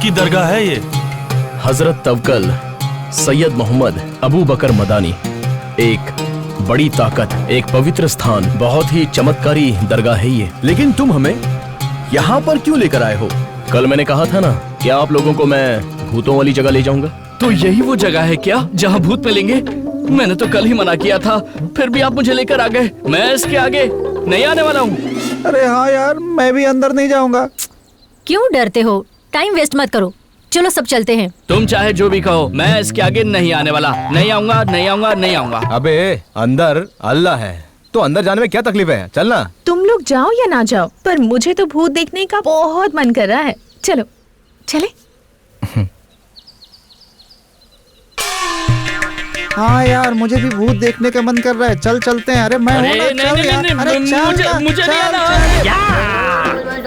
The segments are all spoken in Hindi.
किसकी दरगाह है ये? हजरत तवक्कल सैयद मोहम्मद अबू बकर मदानी। एक बड़ी ताकत, एक पवित्र स्थान, बहुत ही चमत्कारी दरगाह है ये। लेकिन तुम हमें यहाँ पर क्यों लेकर आए हो? कल मैंने कहा था ना कि आप लोगों को मैं भूतों वाली जगह ले जाऊंगा। तो यही वो जगह है क्या जहाँ भूत मिलेंगे? मैंने तो कल ही मना किया था, फिर भी आप मुझे लेकर आ गए। मैं इसके आगे नहीं आने वाला हूँ। अरे हाँ यार, मैं भी अंदर नहीं जाऊंगा। क्यों डरते हो? टाइम वेस्ट मत करो, चलो सब चलते हैं। तुम चाहे जो भी कहो, मैं इसके आगे नहीं आने वाला। नहीं आऊंगा, नहीं आऊंगा, नहीं आऊंगा। अबे अंदर अल्लाह है तो अंदर जाने में क्या तकलीफ है? चलना। तुम लोग जाओ या ना जाओ, पर मुझे तो भूत देखने का बहुत मन कर रहा है। चलो चले। हाँ यार, मुझे भी भूत देखने का मन कर रहा है। चल चलते हैं। अरे मैं हूं ना, चल यार। अरे चल, मुझे नहीं चल, आना।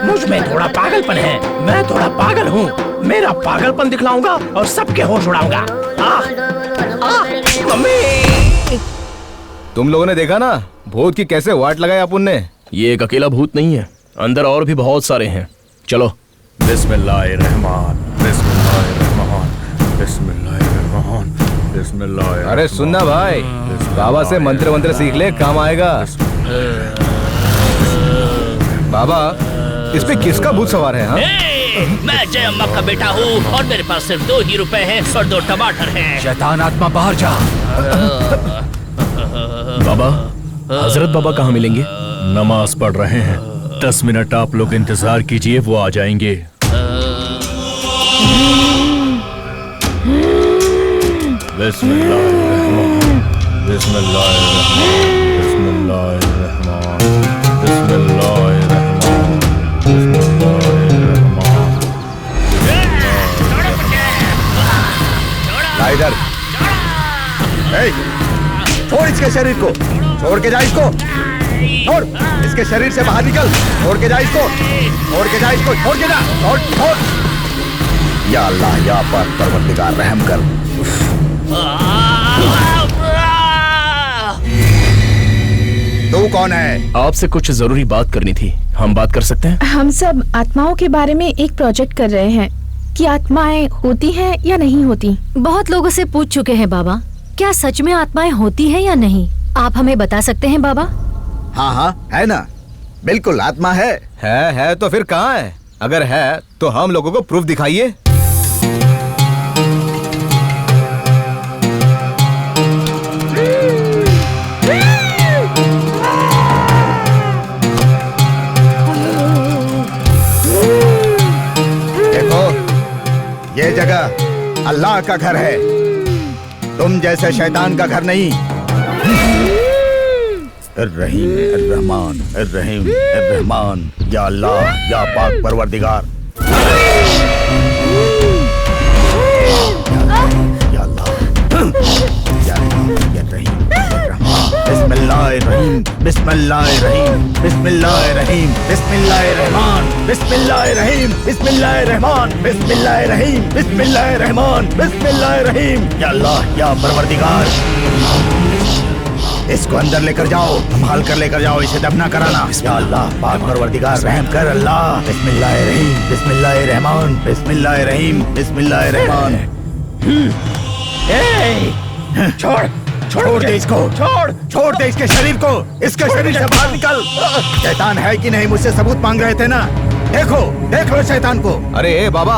मुझ में थोड़ा पागलपन है, मैं थोड़ा पागल हूँ। मेरा पागलपन दिखलाऊंगा और सबके होश उड़ाऊंगा। मम्मी, तुम लोगों ने देखा ना भूत की कैसे वाट लगाई अपन ने। ये एक अकेला भूत नहीं है, अंदर और भी बहुत सारे हैं। चलो। बिस्मिल्लाहिर्रहमान, बिस्मिल्लाहिर्रहमान, बिस्मिल्लाहिर्रहमान, बिस्मिल्लाहिर्रहमान। अरे सुनना भाई, बाबा से मंत्र मंत्र सीख ले, काम आएगा। बाबा, इस पे किसका भूत सवार है? हाँ, मैं जय अम्मा का बेटा हूँ और मेरे पास सिर्फ 2 ही रुपए हैं और 2 टमाटर हैं। शैतान आत्मा बाहर जा। बाबा, हजरत बाबा कहाँ मिलेंगे? नमाज पढ़ रहे हैं। 10 मिनट आप लोग इंतजार कीजिए, वो आ जाएंगे। बिस्मिल्लाहिर्रहमान, बिस्मिल्लाहिर्रहमान, बिस्मिल्लाहिर्रहमान, बिस्मिल्लाहिर्रहमान, बिस्मिल्लाहिर्रहमान। इधर। छोड़ इसके शरीर को, छोड़ के जा इसको। छोड़ इसके शरीर से बाहर निकल। छोड़ के जा इसको, छोड़ के जा इसको, छोड़ के जा। छोड़ छोड़। या अल्लाह, या पाक परवरदिगार, रहम कर। तू कौन है? आपसे कुछ जरूरी बात करनी थी, हम बात कर सकते हैं? हम सब आत्माओं के बारे में एक प्रोजेक्ट कर रहे हैं कि आत्माएं होती हैं या नहीं होती। बहुत लोगों से पूछ चुके हैं बाबा, क्या सच में आत्माएं होती हैं या नहीं? आप हमें बता सकते हैं बाबा? हाँ हाँ, है ना, बिल्कुल आत्मा है। है तो फिर कहाँ है? अगर है तो हम लोगों को प्रूफ दिखाइए। ये जगह अल्लाह का घर है, तुम जैसे शैतान का घर नहीं। अर्रहीम, अर्रहमान, अर्रहीम, अर्रहमान, या अल्लाह, या पाक परवरदिगार। या अल्लाह, या रहीम, बिस्मिल्लाहिर्रहीम, बिस्मिल्लाहिर्रहीम, बिस्मिल्लाहिर्रहीम, बिस्मिल्लाहिर्रहमान, बिस्मिल्लाहिर्रहीम, बिस्मिल्लाहिर्रहमान, बिस्मिल्लाहिर्रहीम, बिस्मिल्लाहिर्रहमान, बिस्मिल्लाहिर्रहीम। या अल्लाह, या परवरदिगार, इसको अंदर लेकर जाओ, संभाल कर लेकर जाओ, इसे दफना कराना। या अल्लाह, पाक परवरदिगार, रहम कर अल्लाह। बिस्मिल्लाहिर्रहीम, बिस्मिल्लाहिर्रहमान, बिस्मिल्लाहिर्रहीम, बिस्मिल्लाहिर्रहमान। छोड़ छोड़ दे इसको, छोड़ दे इसके शरीर को, इसके शरीर से बाहर निकल। शैतान है कि नहीं, मुझसे सबूत मांग रहे थे ना। देखो, देख लो शैतान को। अरे बाबा,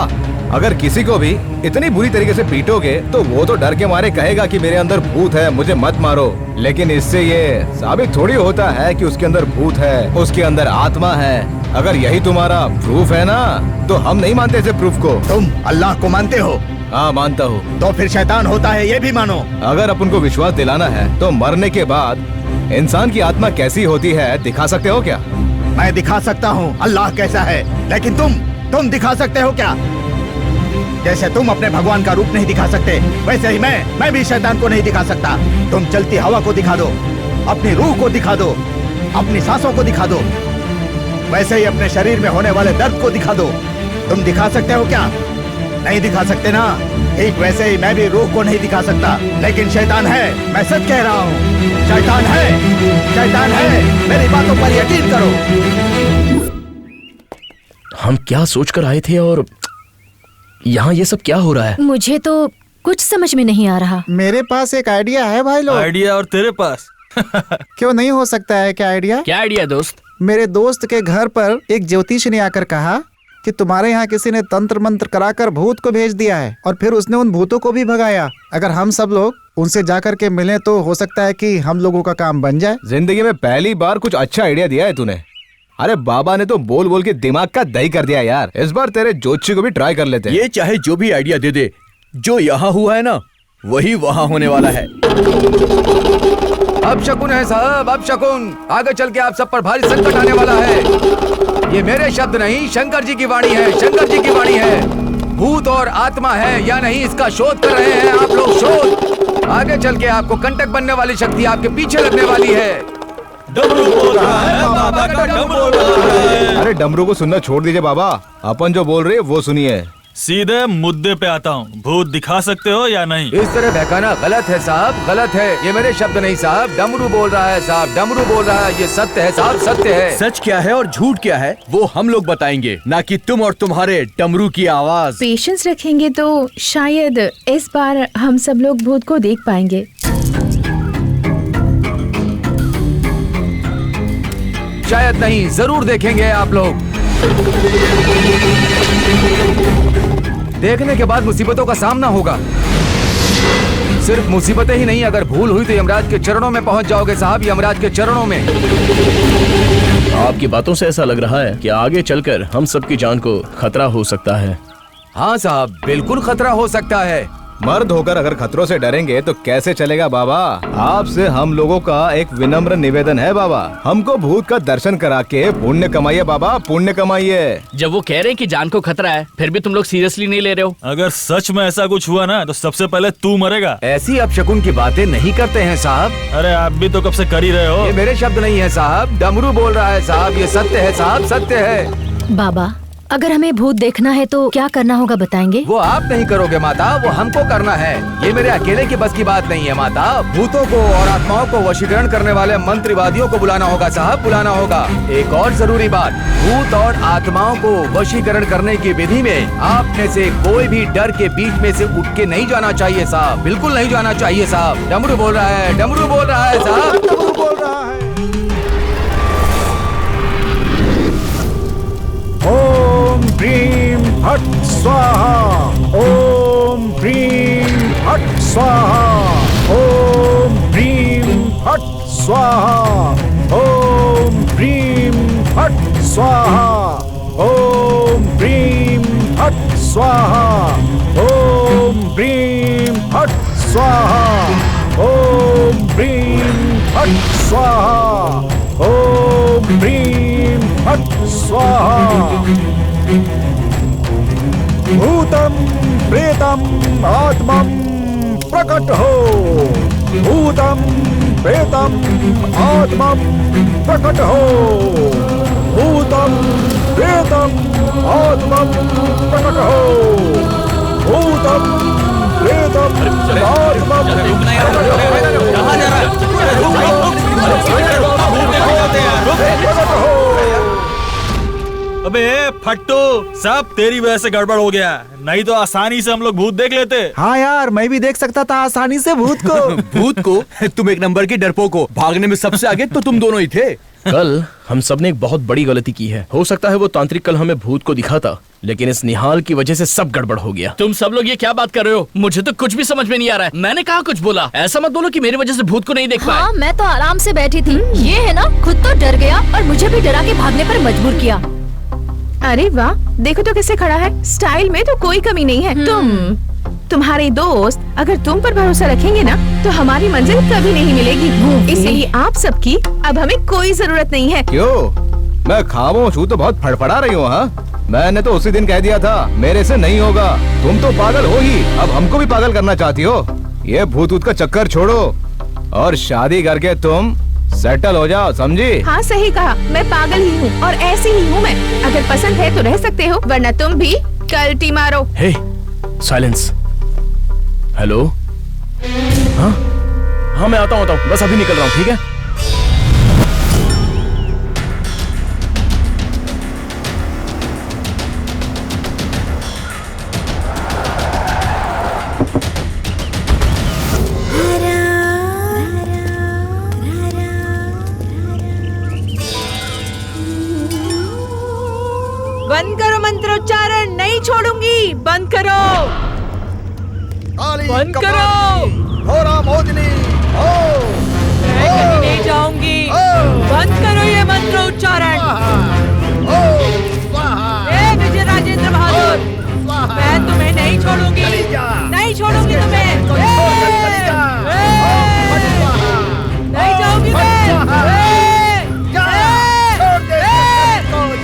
अगर किसी को भी इतनी बुरी तरीके से पीटोगे तो वो तो डर के मारे कहेगा कि मेरे अंदर भूत है, मुझे मत मारो। लेकिन इससे ये साबित थोड़ी होता है कि उसके अंदर भूत है, उसके अंदर आत्मा है। अगर यही तुम्हारा प्रूफ है ना, तो हम नहीं मानते इसे प्रूफ को। तुम अल्लाह को मानते हो? हाँ मानता हूँ। तो फिर शैतान होता है, ये भी मानो। अगर अपन को विश्वास दिलाना है तो मरने के बाद इंसान की आत्मा कैसी होती है दिखा सकते हो क्या? मैं दिखा सकता हूँ अल्लाह कैसा है, लेकिन तुम दिखा सकते हो क्या? जैसे तुम अपने भगवान का रूप नहीं दिखा सकते, वैसे ही मैं भी शैतान को नहीं दिखा सकता। तुम चलती हवा को दिखा दो, अपनी रूह को दिखा दो, अपनी सांसों को दिखा दो, वैसे ही अपने शरीर में होने वाले दर्द को दिखा दो। तुम दिखा सकते हो क्या? नहीं दिखा सकते ना। ठीक वैसे ही मैं भी रूह को नहीं दिखा सकता, लेकिन शैतान है, मैं सच कह रहा हूँ। शैतान है, शैतान है, मेरी बातों पर यकीन करो। हम क्या सोचकर आए थे और यहाँ ये सब क्या हो रहा है? मुझे तो कुछ समझ में नहीं आ रहा। मेरे पास एक आइडिया है भाई लोग। आइडिया और तेरे पास? क्यों नहीं हो सकता है क्या आइडिया? क्या आइडिया दोस्त? मेरे दोस्त के घर पर एक ज्योतिषी ने आकर कहा कि तुम्हारे यहाँ किसी ने तंत्र मंत्र कराकर भूत को भेज दिया है और फिर उसने उन भूतों को भी भगाया। अगर हम सब लोग उनसे जाकर के मिलें तो हो सकता है कि हम लोगों का काम बन जाए। जिंदगी में पहली बार कुछ अच्छा आइडिया दिया है तूने। अरे बाबा ने तो बोल बोल के दिमाग का दही कर दिया यार। इस बार तेरे ज्योतिषी को भी ट्राई कर लेते हैं। ये चाहे जो भी आइडिया दे दे, जो यहाँ हुआ है ना वही वहाँ होने वाला है। अब शकुन है साहब, अब शकुन। आगे चल के आप सब पर भारी संकट आने वाला है। ये मेरे शब्द नहीं, शंकर जी की वाणी है, शंकर जी की वाणी है। भूत और आत्मा है या नहीं, इसका शोध कर रहे हैं आप लोग, शोध। आगे चल के आपको कंटक बनने वाली शक्ति आपके पीछे लगने वाली है। डमरू बोल रहा है, बाबा का डमरू बोल रहा है। अरे डमरू को सुनना छोड़ दीजिए बाबा, अपन जो बोल रहे हैं वो सुनिए। सीधे मुद्दे पे आता हूँ, भूत दिखा सकते हो या नहीं? इस तरह बहकाना गलत है साहब, गलत है। ये मेरे शब्द नहीं साहब, डमरू बोल रहा है साहब, डमरू बोल रहा है। ये सत्य है साहब, सत्य है। सच क्या है और झूठ क्या है वो हम लोग बताएंगे, ना कि तुम और तुम्हारे डमरू की आवाज। पेशेंस रखेंगे तो शायद इस बार हम सब लोग भूत को देख पाएंगे। शायद नहीं, जरूर देखेंगे आप लोग। देखने के बाद मुसीबतों का सामना होगा। सिर्फ मुसीबतें ही नहीं, अगर भूल हुई तो यमराज के चरणों में पहुंच जाओगे साहब, यमराज के चरणों में। आपकी बातों से ऐसा लग रहा है कि आगे चलकर हम सबकी जान को खतरा हो सकता है। हाँ साहब, बिल्कुल खतरा हो सकता है। मर्द होकर अगर खतरों से डरेंगे तो कैसे चलेगा बाबा। आपसे हम लोगों का एक विनम्र निवेदन है बाबा, हमको भूत का दर्शन करा के पुण्य कमाइए बाबा, पुण्य कमाइए। जब वो कह रहे हैं कि जान को खतरा है, फिर भी तुम लोग सीरियसली नहीं ले रहे हो। अगर सच में ऐसा कुछ हुआ ना तो सबसे पहले तू मरेगा। ऐसी अपशकुन की बातें नहीं करते हैं साहब। अरे आप भी तो कब से कर ही रहे हो। ये मेरे शब्द नहीं है साहब, डमरू बोल रहा है साहब, ये सत्य है साहब, सत्य है। बाबा, अगर हमें भूत देखना है तो क्या करना होगा बताएंगे? वो आप नहीं करोगे माता, वो हमको करना है। ये मेरे अकेले की बस की बात नहीं है माता। भूतों को और आत्माओं को वशीकरण करने वाले मंत्रवादियों को बुलाना होगा साहब, बुलाना होगा। एक और जरूरी बात, भूत और आत्माओं को वशीकरण करने की विधि में आप में से कोई भी डर के बीच में से उठ के नहीं जाना चाहिए साहब, बिल्कुल नहीं जाना चाहिए साहब। डमरू बोल रहा है, डमरू बोल रहा है साहब, डमरू बोल रहा है। ओम ह्रीं फट स्वाहा, ओम ह्रीं फट स्वाहा, ओम ह्रीं फट स्वाहा, ओम ह्रीं फट स्वाहा, ओम ह्रीं फट स्वाहा, ओम ह्रीं फट स्वाहा, ओम ह्रीं फट स्वाहा, ओम ह्रीं फट स्वाहा। भूतम प्रेतम आत्मम प्रकट हो, भूतम प्रेतम आत्मम प्रकट हो, भूतम प्रेतम आत्मम प्रकट हो, भूतम प्रेतम आत्मम प्रकट हो। अबे फट्टू, सब तेरी वजह से गड़बड़ हो गया, नहीं तो आसानी से हम लोग भूत देख लेते। हाँ यार, मैं भी देख सकता था आसानी से भूत को। भूत को? तुम एक नंबर की डरपोक हो, भागने में सबसे आगे तो तुम दोनों ही थे। कल हम सब ने एक बहुत बड़ी गलती की है। हो सकता है वो तांत्रिक कल हमें भूत को दिखाता, लेकिन इस निहाल की वजह से सब गड़बड़ हो गया। तुम सब लोग ये क्या बात कर रहे हो? मुझे तो कुछ भी समझ में नहीं आ रहा है। मैंने कहा कुछ बोला? ऐसा मत बोलो कि मेरी वजह से भूत को नहीं देख पाए। हाँ, मैं तो आराम से बैठी थी। ये है ना, खुद तो डर गया और मुझे भी डरा के भागने पर मजबूर किया। अरे वाह, देखो तो कैसे खड़ा है। स्टाइल में तो कोई कमी नहीं है। तुम्हारे दोस्त अगर तुम पर भरोसा रखेंगे ना तो हमारी मंजिल कभी नहीं मिलेगी। इसलिए आप सबकी अब हमें कोई जरूरत नहीं है। क्यों? मैं खामोश हूँ तो बहुत फड़फड़ा रही हूँ। हाँ, मैंने तो उसी दिन कह दिया था मेरे से नहीं होगा। तुम तो पागल हो ही, अब हमको भी पागल करना चाहती हो। ये भूत ऊत का चक्कर छोड़ो और शादी करके तुम सेटल हो जाओ, समझी? हाँ सही कहा, मैं पागल ही हूँ और ऐसी ही हूँ मैं। अगर पसंद है तो रह सकते हो, वरना तुम भी कल्टी मारो। हे, साइलेंस। हेलो? हाँ हाँ, मैं आता हूँ, बस अभी निकल रहा हूँ, ठीक है? मंत्रोच्चारण नहीं छोड़ूंगी। बंद करो, बंद करो। मैं कहीं नहीं जाऊंगी। बंद करो ये मंत्रोच्चारण। विजय राजेंद्र बहादुर, मैं तुम्हें नहीं छोड़ूंगी, नहीं छोड़ूंगी तुम्हें। नहीं जाऊंगी मैं।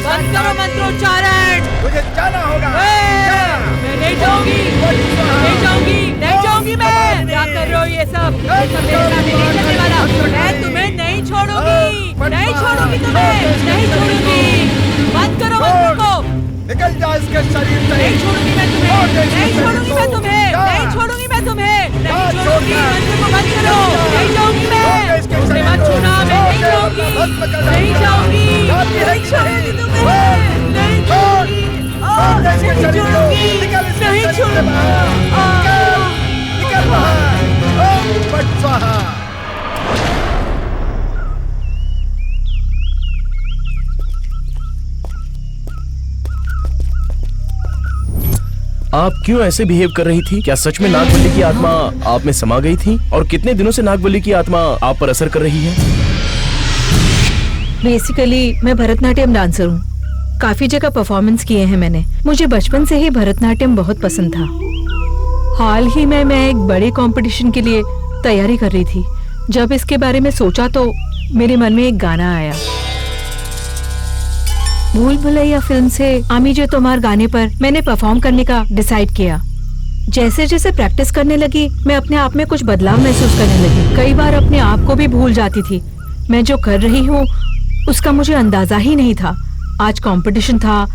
बंद करो मंत्रोच्चारण। मुझे जाना होगा। मैं नहीं जाऊंगी, नहीं जाऊंगी, नहीं जाऊंगी मैं। क्या कर रहे हो ये सब? मेरे साथ नहीं चलने वाला। मैं तुम्हें नहीं छोड़ूंगी, नहीं छोड़ूंगी तुम्हें, नहीं छोड़ूंगी। बंद करो मंत्र को। निकल जाओ इसके शरीर से। नहीं छोड़ूंगी मैं तुम्हें, नहीं छोड़ूंगी मैं तुम्हें, नहीं छोड़ूंगी मैं तुम्हें, नहीं छोड़ूंगी। मंत्र को बंद करो। नहीं जाऊंगी मैं, मुझे मत छूना। मैं नहीं जाऊंगी, नहीं जाऊंगी, नहीं छोड़ूंगी तुम्हें, नहीं छोड़ूंगी, नहीं छोड़ूंगी, नहीं छोड़ूंगी। आप क्यों ऐसे बिहेव कर रही थी? क्या सच में नागवल्ली की आत्मा आप में समा गई थी? और कितने दिनों से नागवल्ली की आत्मा आप पर असर कर रही है? बेसिकली मैं भरतनाट्यम डांसर हूँ। काफी जगह परफॉर्मेंस किए हैं मैंने। मुझे बचपन से ही भरतनाट्यम बहुत पसंद था। हाल ही में मैं एक बड़े कंपटीशन के लिए तैयारी कर रही थी। जब इसके बारे में सोचा तो मेरे मन में एक गाना आया। भूल भुलैया फिल्म से आमी जे तुम्हार गाने पर मैंने परफॉर्म करने का डिसाइड किया। जैसे जैसे प्रैक्टिस करने लगी, मैं अपने आप में कुछ बदलाव महसूस करने लगी। कई बार अपने आप को भी भूल जाती थी। मैं जो कर रही हूँ उसका मुझे अंदाजा ही नहीं था। आज कंपटीशन था,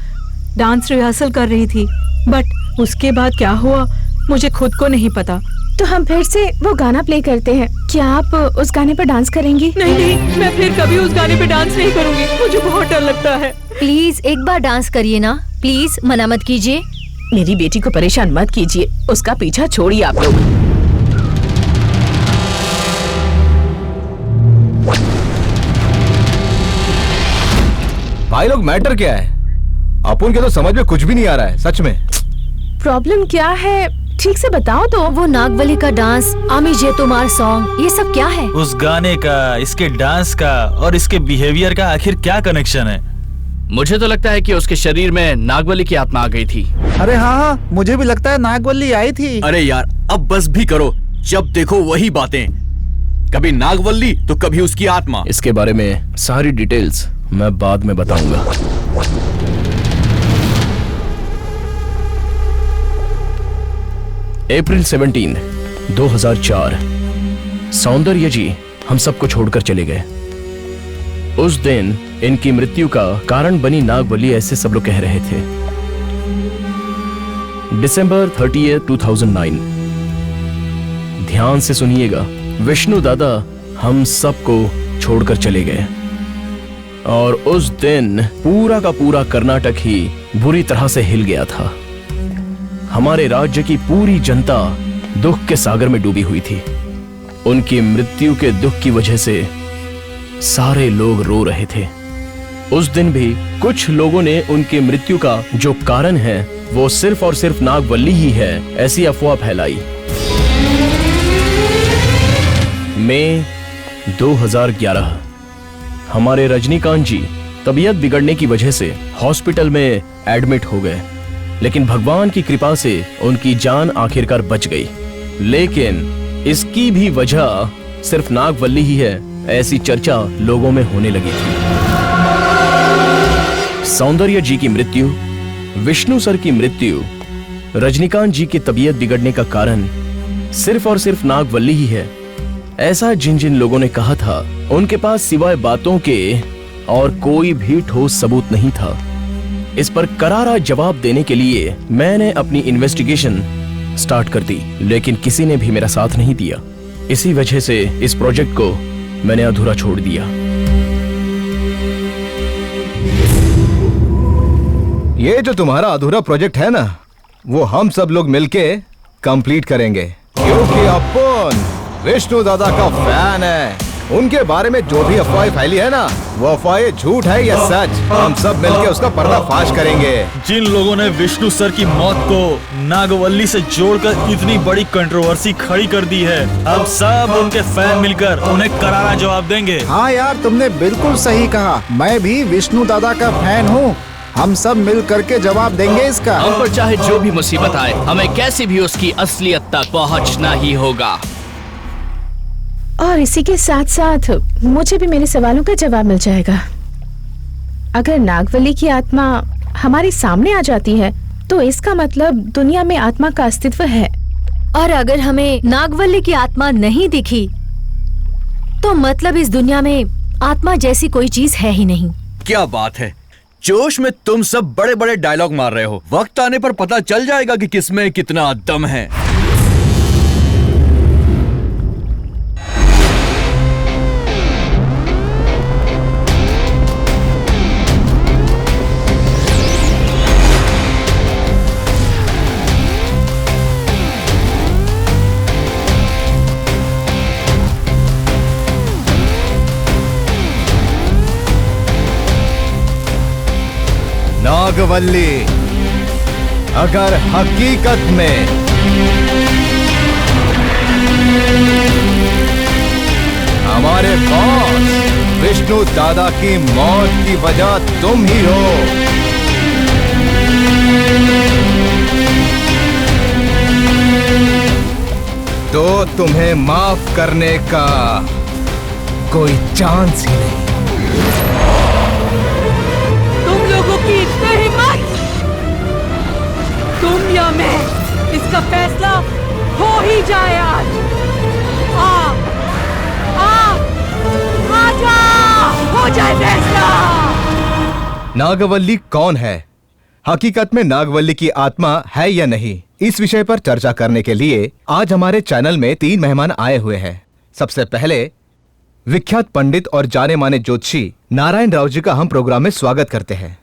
डांस रिहर्सल कर रही थी, बट उसके बाद क्या हुआ मुझे खुद को नहीं पता। तो हम फिर से वो गाना प्ले करते हैं। क्या आप उस गाने पर डांस करेंगी? नहीं नहीं, मैं फिर कभी उस गाने पे डांस नहीं करूंगी। मुझे बहुत डर लगता है। प्लीज एक बार डांस करिए ना, प्लीज मना मत कीजिए। मेरी बेटी को परेशान मत कीजिए, उसका पीछा छोड़िए आप लोग। भाई लोग मैटर क्या है? अपन के तो समझ में कुछ भी नहीं आ रहा है सच में। प्रॉब्लम क्या है ठीक से बताओ तो। वो नागवली का डांस, आमी जे तुम्हार सॉन्ग, ये सब क्या है? उस गाने का, इसके डांस का और इसके बिहेवियर का आखिर क्या कनेक्शन है? मुझे तो लगता है कि उसके शरीर में नागवली की आत्मा आ गई थी। अरे हाँ, मुझे भी लगता है नागवल्ली आई थी। अरे यार अब बस भी करो, जब देखो वही बातें, कभी नागवल्ली तो कभी उसकी आत्मा। इसके बारे में सारी डिटेल्स मैं बाद में बताऊंगा। अप्रैल 17, 2004 सौंदर्य जी हम सबको छोड़कर चले गए। उस दिन इनकी मृत्यु का कारण बनी नागवली, ऐसे सब लोग कह रहे थे। दिसंबर 30, 2009। ध्यान से सुनिएगा, विष्णु दादा हम सबको छोड़कर चले गए और उस दिन पूरा का पूरा कर्नाटक ही बुरी तरह से हिल गया था। हमारे राज्य की पूरी जनता दुख के सागर में डूबी हुई थी। उनकी मृत्यु के दुख की वजह से सारे लोग रो रहे थे। उस दिन भी कुछ लोगों ने उनकी मृत्यु का जो कारण है वो सिर्फ और सिर्फ नागवल्ली ही है, ऐसी अफवाह फैलाई। मई 2011 हमारे रजनीकांत जी तबीयत बिगड़ने की वजह से हॉस्पिटल में एडमिट हो गए, लेकिन भगवान की कृपा से उनकी जान आखिरकार बच गई। लेकिन इसकी भी वजह सिर्फ नागवल्ली ही है, ऐसी चर्चा लोगों में होने लगी थी। सौंदर्य जी की मृत्यु, विष्णु सर की मृत्यु, रजनीकांत जी की तबीयत बिगड़ने का कारण सिर्फ और सिर्फ नागवल्ली ही है, ऐसा जिन जिन लोगों ने कहा था उनके पास सिवाय बातों के और कोई भी ठोस सबूत नहीं था। इस पर करारा जवाब देने के लिए मैंने अपनी इन्वेस्टिगेशन स्टार्ट कर दी, लेकिन किसी ने भी मेरा साथ नहीं दिया। इसी वजह से इस प्रोजेक्ट को मैंने अधूरा छोड़ दिया। ये जो तुम्हारा अधूरा प्रोजेक्ट है ना, वो हम सब लोग मिलके कंप्लीट करेंगे, क्योंकि अपन विष्णु दादा का फैन है। उनके बारे में जो भी अफवाहें फैली है ना, वो अफवाहें झूठ है या सच, हम सब मिलके उसका पर्दाफाश करेंगे। जिन लोगों ने विष्णु सर की मौत को नागवल्ली से जोड़कर इतनी बड़ी कंट्रोवर्सी खड़ी कर दी है, हम सब उनके फैन मिलकर उन्हें करारा जवाब देंगे। हाँ यार, तुमने बिल्कुल सही कहा। मैं भी विष्णु दादा का फैन हूँ। हम सब मिल करके जवाब देंगे इसका। हम पर चाहे जो भी मुसीबत आए, हमें कैसे भी उसकी असलियत तक पहुंचना ही होगा। और इसी के साथ साथ मुझे भी मेरे सवालों का जवाब मिल जाएगा। अगर नागवल्ली की आत्मा हमारे सामने आ जाती है तो इसका मतलब दुनिया में आत्मा का अस्तित्व है। और अगर हमें नागवल्ली की आत्मा नहीं दिखी तो मतलब इस दुनिया में आत्मा जैसी कोई चीज है ही नहीं। क्या बात है, जोश में तुम सब बड़े बड़े डायलॉग मार रहे हो। वक्त आने पर पता चल जाएगा कि किसमें कितना दम है। नागवल्ली अगर हकीकत में हमारे बॉस विष्णु दादा की मौत की वजह तुम ही हो, तो तुम्हें माफ करने का कोई चांस ही नहीं। की इतनी हिम्मत, तुम या मैं, इसका फैसला हो ही जाए आज। आजा, हो जाए फैसला। नागवल्ली कौन है? हकीकत में नागवल्ली की आत्मा है या नहीं, इस विषय पर चर्चा करने के लिए आज हमारे चैनल में 3 मेहमान आए हुए हैं। सबसे पहले विख्यात पंडित और जाने माने ज्योतिषी नारायण राव जी का हम प्रोग्राम में स्वागत करते हैं।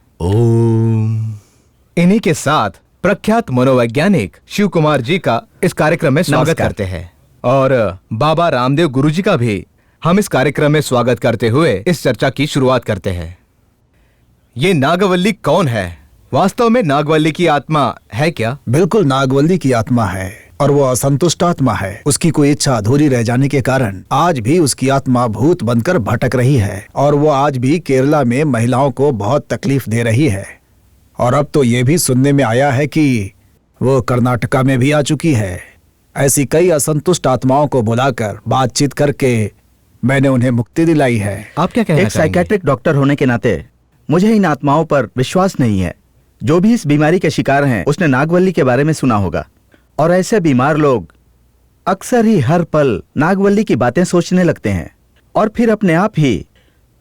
इन्हीं के साथ प्रख्यात मनोवैज्ञानिक शिव कुमार जी का इस कार्यक्रम में स्वागत करते हैं और बाबा रामदेव गुरु जी का भी हम इस कार्यक्रम में स्वागत करते हुए इस चर्चा की शुरुआत करते हैं। ये नागवल्ली कौन है? वास्तव में नागवल्ली की आत्मा है क्या? बिल्कुल, नागवल्ली की आत्मा है और वो असंतुष्ट आत्मा है। उसकी कोई इच्छा अधूरी रह जाने के कारण आज भी उसकी आत्मा भूत बनकर भटक रही है और वो आज भी केरला में महिलाओं को बहुत तकलीफ दे रही है। और अब तो ये भी सुनने में आया है कि वो कर्नाटका में भी आ चुकी है। ऐसी कई असंतुष्ट आत्माओं को बुलाकर बातचीत करके मैंने उन्हें मुक्ति दिलाई है। आप क्या कहना एक चाहेंगे? साइकेट्रिक डॉक्टर होने के नाते मुझे इन आत्माओं पर विश्वास नहीं है। जो भी इस बीमारी के शिकार हैं, उसने नागवल्ली के बारे में सुना होगा और ऐसे बीमार लोग अक्सर ही हर पल नागवल्ली की बातें सोचने लगते हैं और फिर अपने आप ही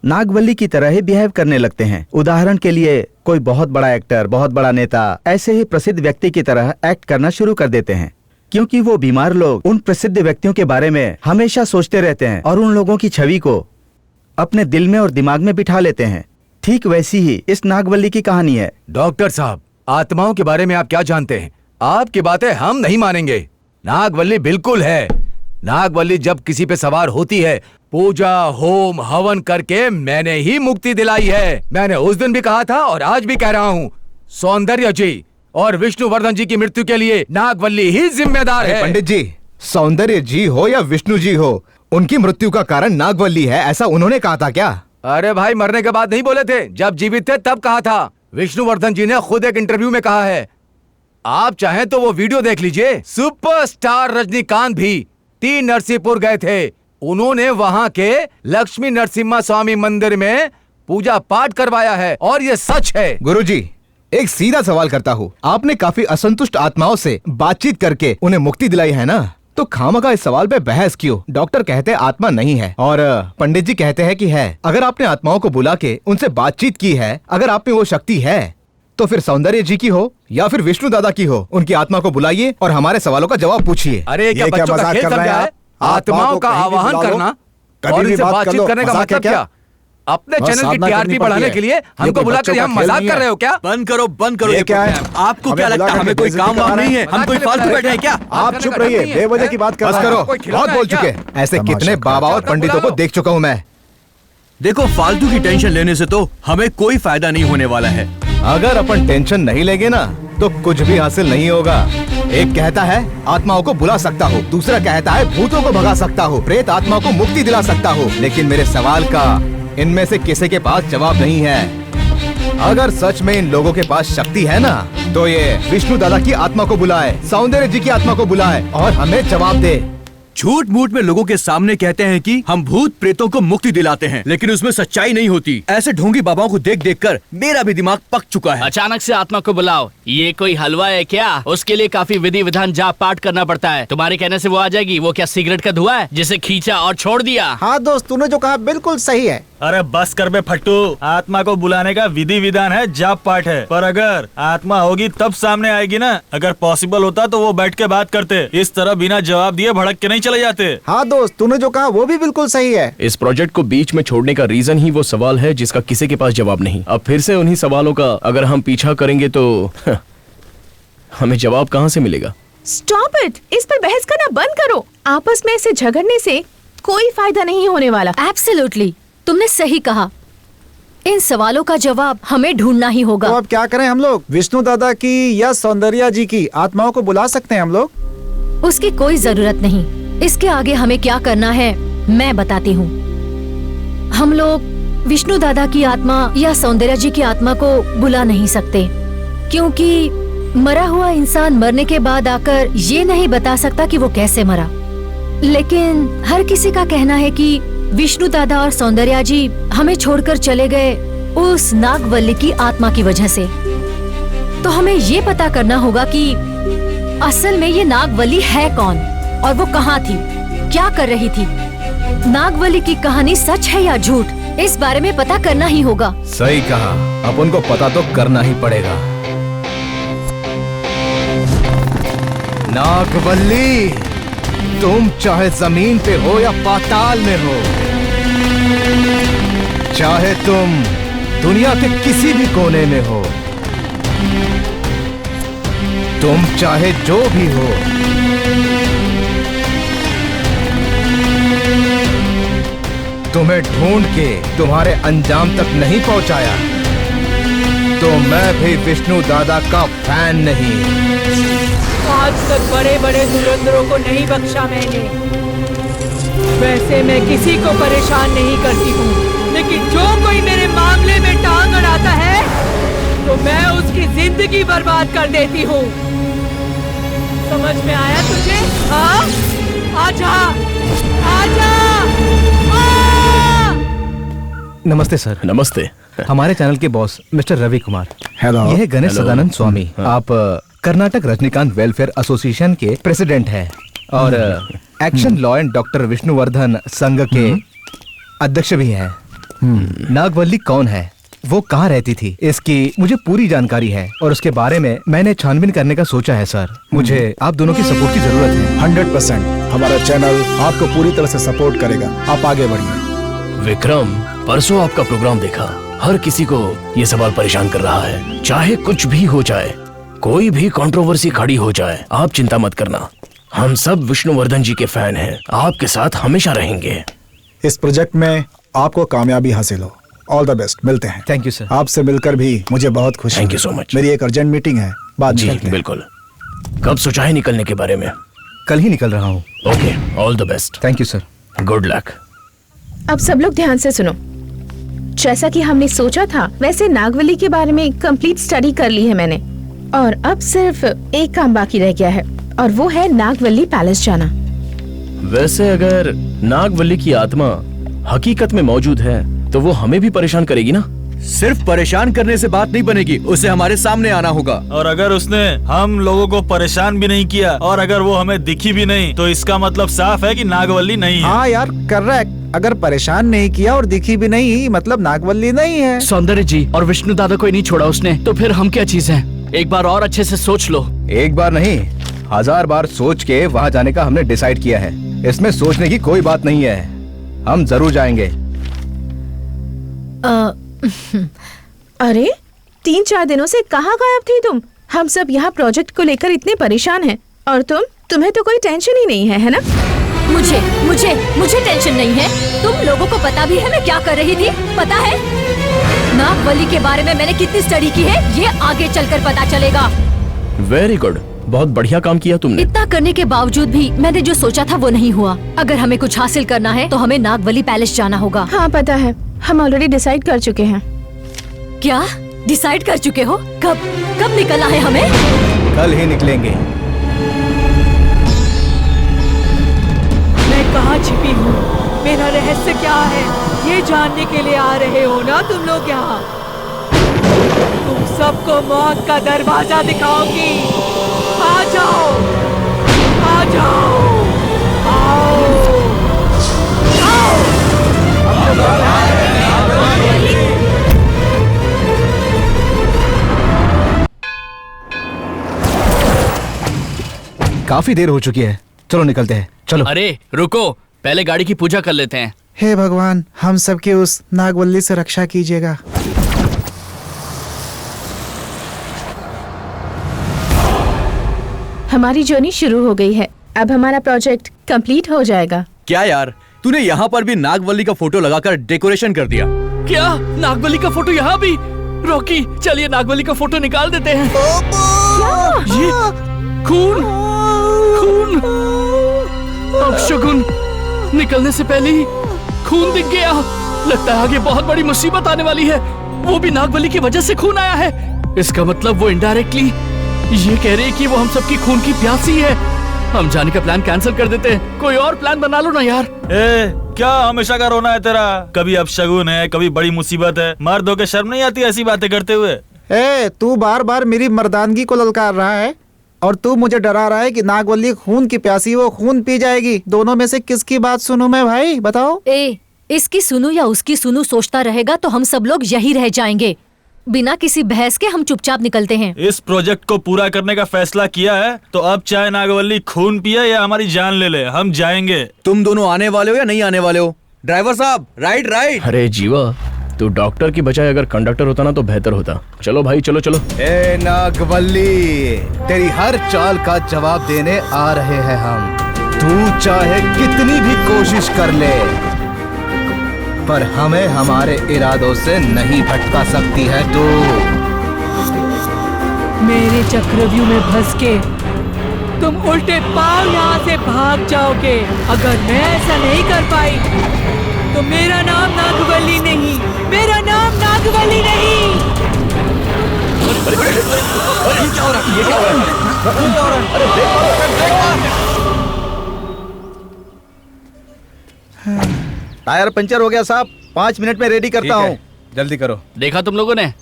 नागवल्ली की तरह ही बिहेव करने लगते हैं। उदाहरण के लिए कोई बहुत बड़ा एक्टर, बहुत बड़ा नेता ऐसे ही प्रसिद्ध व्यक्ति की तरह एक्ट करना शुरू कर देते हैं, क्योंकि वो बीमार लोग उन प्रसिद्ध व्यक्तियों के बारे में हमेशा सोचते रहते हैं और उन लोगों की छवि को अपने दिल में और दिमाग में बिठा लेते हैं। ठीक वैसी ही इस नागवल्ली की कहानी है। डॉक्टर साहब, आत्माओं के बारे में आप क्या जानते हैं? आपकी बातें हम नहीं मानेंगे। नागवल्ली बिल्कुल है। नागवल्ली जब किसी पे सवार होती है, पूजा होम हवन करके मैंने ही मुक्ति दिलाई है। मैंने उस दिन भी कहा था और आज भी कह रहा हूँ, सौंदर्य जी और विष्णुवर्धन जी की मृत्यु के लिए नागवल्ली ही जिम्मेदार है। पंडित जी, सौंदर्य जी हो या विष्णु जी हो, उनकी मृत्यु का कारण नागवल्ली है, ऐसा उन्होंने कहा था क्या? अरे भाई, मरने के बाद नहीं बोले थे, जब जीवित थे तब कहा था। विष्णुवर्धन जी ने खुद एक इंटरव्यू में कहा है। आप चाहें तो वो वीडियो देख लीजिए। सुपरस्टार रजनीकांत भी टी नरसिंहपुर गए थे। उन्होंने वहां के लक्ष्मी नरसिम्हा स्वामी मंदिर में पूजा पाठ करवाया है और ये सच है। गुरुजी, एक सीधा सवाल करता हूँ, आपने काफी असंतुष्ट आत्माओं से बातचीत करके उन्हें मुक्ति दिलाई है ना, तो खामखा इस सवाल पे बहस क्यों? डॉक्टर कहते हैं आत्मा नहीं है और पंडित जी कहते हैं कि है। अगर आपने आत्माओं को बुला के उनसे बातचीत की है, अगर आप में वो शक्ति है, तो फिर सौंदर्य जी की हो या फिर विष्णु दादा की हो, उनकी आत्मा को बुलाइए और हमारे सवालों का जवाब पूछिए। अरे क्या बच्चों का खेल समझा है? आत्माओं का आवाहन करना और इनसे बातचीत करने का मतलब क्या? अपने चैनल की टीआरपी बढ़ाने के लिए हमको बुलाकर यहाँ मजाक कर रहे हो क्या? बंद करो ये क्या है? आपको क्या लगता है हमें कोई काम वाम नहीं है? हम कोई फालतू बैठे हैं क्या? आप चुप रहिए, बेवजह की बात कर बस रहे करो, हैं। बहुत बोल चुके। ऐसे कितने बाबा और पंडितों को देख चुका हूँ मैं। देखो, फालतू की टेंशन लेने से तो हमें कोई फायदा नहीं होने वाला है। अगर अपन टेंशन नहीं लेंगे ना तो कुछ भी हासिल नहीं होगा। एक कहता है आत्माओं को बुला सकता हो, दूसरा कहता है भूतों को भगा सकता हो, प्रेत आत्माओं को मुक्ति दिला सकता हो। लेकिन मेरे सवाल का इनमें से किसी के पास जवाब नहीं है। अगर सच में इन लोगों के पास शक्ति है ना तो ये विष्णु दादा की आत्मा को बुलाए, सौंदर्य जी की आत्मा को बुलाए और हमें जवाब दे। झूठ मूठ में लोगों के सामने कहते हैं कि हम भूत प्रेतों को मुक्ति दिलाते हैं, लेकिन उसमें सच्चाई नहीं होती। ऐसे ढोंगी बाबाओं को देख देख कर मेरा भी दिमाग पक चुका है। अचानक से आत्मा को बुलाओ, ये कोई हलवा है क्या? उसके लिए काफी विधि विधान जाप पाठ करना पड़ता है। तुम्हारे कहने से वो आ जाएगी? वो क्या सिगरेट का धुआं है जिसे खींचा और छोड़ दिया? हाँ दोस्त, तूने जो कहा बिल्कुल सही है। अरे बस कर बे फट्टू, आत्मा को बुलाने का विधि विधान है, जाप पाठ है। पर अगर आत्मा होगी तब सामने आएगी ना। अगर पॉसिबल होता तो वो बैठ के बात करते, इस तरह बिना जवाब दिए भड़क के नहीं चले जाते। हाँ दोस्त, तूने जो कहा वो भी बिल्कुल सही है। इस प्रोजेक्ट को बीच में छोड़ने का रीजन ही वो सवाल है जिसका किसी के पास जवाब नहीं। अब फिर से उन्हीं सवालों का अगर हम पीछा करेंगे तो हमें जवाब कहाँ से मिलेगा? स्टॉप इट, इस पर बहस करना बंद करो। आपस में ऐसे झगड़ने से कोई फायदा नहीं होने वाला। एब्सोल्युटली, तुमने सही कहा। इन सवालों का जवाब हमें ढूंढना ही होगा। तो अब क्या करें हम लोग? विष्णु दादा की या सौंदर्या जी की आत्माओं को बुला सकते हैं हम लोग? उसकी कोई जरूरत नहीं। इसके आगे हमें क्या करना है मैं बताती हूँ। हम लोग विष्णु दादा की आत्मा या सौंदर्या जी की आत्मा को बुला नहीं सकते, क्योंकि मरा हुआ इंसान मरने के बाद आकर ये नहीं बता सकता कि वो कैसे मरा। लेकिन हर किसी का कहना है कि विष्णु दादा और सौंदर्या जी हमें छोड़कर चले गए उस नागवल्ली की आत्मा की वजह से। तो हमें ये पता करना होगा कि असल में ये नागवल्ली है कौन और वो कहाँ थी, क्या कर रही थी। नागवल्ली की कहानी सच है या झूठ, इस बारे में पता करना ही होगा। सही कहा, अपन को पता तो करना ही पड़ेगा। नागवल्ली, तुम चाहे जमीन पे हो या पाताल में हो, चाहे तुम दुनिया के किसी भी कोने में हो, तुम चाहे जो भी हो, तुम्हें ढूंढ के तुम्हारे अंजाम तक नहीं पहुंचाया तो मैं भी विष्णु दादा का फैन नहीं। आज तक बड़े बड़े धुरंधरों को नहीं बख्शा मैंने। वैसे मैं किसी को परेशान नहीं करती हूँ, लेकिन जो कोई मेरे मामले में टांग अड़ाता है तो मैं उसकी जिंदगी बर्बाद कर देती हूँ। समझ में आया तुझे? हाँ, आजा, आजा। नमस्ते सर। नमस्ते। हमारे चैनल के boss mister Ravi Kumar. Hello. यह है गणेश हेलो। सदानंद स्वामी। आप कर्नाटक रजनीकांत वेलफेयर एसोसिएशन के प्रेसिडेंट हैं और action law and doctor Vishnuvardhan Sangh के अध्यक्ष भी हैं। नागवल्ली कौन है, वो कहाँ रहती थी, इसकी मुझे पूरी जानकारी है और उसके बारे में मैंने छानबीन करने का सोचा है सर। मुझे आप दोनों की सपोर्ट की जरूरत है। 100% हमारा चैनल आपको पूरी तरह से सपोर्ट करेगा। आप आगे बढ़िए। विक्रम, परसों आपका प्रोग्राम देखा। हर किसी को ये सवाल परेशान कर रहा है। चाहे कुछ भी हो जाए, कोई भी कंट्रोवर्सी खड़ी हो जाए, आप चिंता मत करना। हम सब विष्णुवर्धन जी के फैन हैं, आपके साथ हमेशा रहेंगे। इस प्रोजेक्ट में आपको कामयाबी हासिल हो। All the best. मिलते हैं। Thank you sir. आपसे मिलकर भी मुझे बहुत खुशी। Thank you so much. मेरी एक अर्जेंट मीटिंग है, बाद में जी मिलते हैं। बिल्कुल। कब सोचा है निकलने के बारे में? कल ही निकल रहा हूँ। Okay, all the best. Thank you sir. Good luck. अब सब लोग ध्यान से सुनो। जैसा कि हमने सोचा था वैसे नागवल्ली के बारे में कंप्लीट स्टडी कर ली है मैंने, और अब सिर्फ एक काम बाकी रह गया है और वो है नागवल्ली पैलेस जाना। वैसे अगर नागवल्ली की आत्मा हकीकत में मौजूद है तो वो हमें भी परेशान करेगी ना? सिर्फ परेशान करने से बात नहीं बनेगी, उसे हमारे सामने आना होगा। और अगर उसने हम लोगों को परेशान भी नहीं किया और अगर वो हमें दिखी भी नहीं तो इसका मतलब साफ है कि नागवल्ली नहीं है। हाँ यार, करेक्ट। अगर परेशान नहीं किया और दिखी भी नहीं मतलब नागवल्ली नहीं है। सौंदर्य जी और विष्णु दादा को ही नहीं छोड़ा उसने, तो फिर हम क्या चीज हैं? एक बार और अच्छे से सोच लो। एक बार नहीं, 1000 बार सोच के वहाँ जाने का हमने डिसाइड किया है। इसमें सोचने की कोई बात नहीं है, हम जरूर जाएंगे। अरे 3-4 दिनों से कहाँ गायब थी तुम? हम सब यहाँ प्रोजेक्ट को लेकर इतने परेशान हैं और तुम्हें तो कोई टेंशन ही नहीं है ना? मुझे टेंशन नहीं है। तुम लोगों को पता भी है मैं क्या कर रही थी? पता है नागवली के बारे में मैंने कितनी स्टडी की है, ये आगे चलकर पता चलेगा। वेरी गुड, बहुत बढ़िया काम किया तुमने। इतना करने के बावजूद भी मैंने जो सोचा था वो नहीं हुआ। अगर हमें कुछ हासिल करना है तो हमें नागवली पैलेस जाना होगा। हाँ पता है, हम ऑलरेडी डिसाइड कर चुके हैं। क्या डिसाइड कर चुके हो? कब निकलना है हमें? कल ही निकलेंगे। मैं कहाँ छिपी हूँ, मेरा रहस्य क्या है, ये जानने के लिए आ रहे हो ना तुम लोग यहाँ? तुम सबको मौत का दरवाजा दिखाओगी। आ जाओ, आ जाओ, आओ, आओ। काफी देर हो चुकी है, चलो निकलते हैं। चलो। अरे रुको, पहले गाड़ी की पूजा कर लेते हैं। हे भगवान, हम सबके उस नागवल्ली से रक्षा कीजिएगा। हमारी जर्नी शुरू हो गई है, अब हमारा प्रोजेक्ट कंप्लीट हो जाएगा। क्या यार, तूने यहाँ पर भी नागवल्ली का फोटो लगाकर डेकोरेशन कर दिया। क्या नागवली का फोटो यहाँ भी? रॉकी, चलिए नागवली का फोटो निकाल देते हैं। ये खून, खून, अपशगुन, निकलने से पहले ही खून दिख गया। लगता है आगे बहुत बड़ी मुसीबत आने वाली है। वो भी नागवली की वजह से खून आया है। इसका मतलब वो इनडायरेक्टली ये कह रही है कि वो हम सबकी खून की प्यासी है। हम जाने का प्लान कैंसिल कर देते हैं, कोई और प्लान बना लो ना यार। क्या हमेशा का रोना है तेरा? कभी अपशगुन है, कभी बड़ी मुसीबत है। मर्द होके शर्म नहीं आती ऐसी बातें करते हुए? तू बार बार मेरी मर्दानगी को ललकार रहा है और तू मुझे डरा रहा है कि नागवल्ली खून की प्यासी, वो खून पी जाएगी। दोनों में से किसकी बात सुनूं मैं भाई, बताओ? इसकी सुनूं या उसकी सुनूं सोचता रहेगा तो हम सब लोग यही रह जाएंगे। बिना किसी बहस के हम चुपचाप निकलते हैं। इस प्रोजेक्ट को पूरा करने का फैसला किया है तो अब चाहे नागवल्ली खून पिए या हमारी जान ले ले, हम जाएंगे। तुम दोनों आने वाले हो या नहीं आने वाले हो? ड्राइवर साहब, राइट। अरे जीवा, तू डॉक्टर की बजाय अगर कंडक्टर होता ना तो बेहतर होता। चलो भाई, चलो चलो। ए नागवल्ली, तेरी हर चाल का जवाब देने आ रहे हैं हम। तू चाहे कितनी भी कोशिश कर ले, पर हमें हमारे इरादों से नहीं भटका सकती है तू। मेरे चक्रव्यूह में फंस के तुम उल्टे पांव यहाँ से भाग जाओगे। अगर मैं ऐसा नहीं कर पाई तो मेरा नाम नागवल्ली नहीं, मेरा नाम नागवल्ली नहीं। ये क्या हो रहा है? ये क्या हो रहा है? अरे टायर पंचर हो गया साहब, 5 मिनट में रेडी करता हूँ। जल्दी करो। देखा तुम लोगों ने,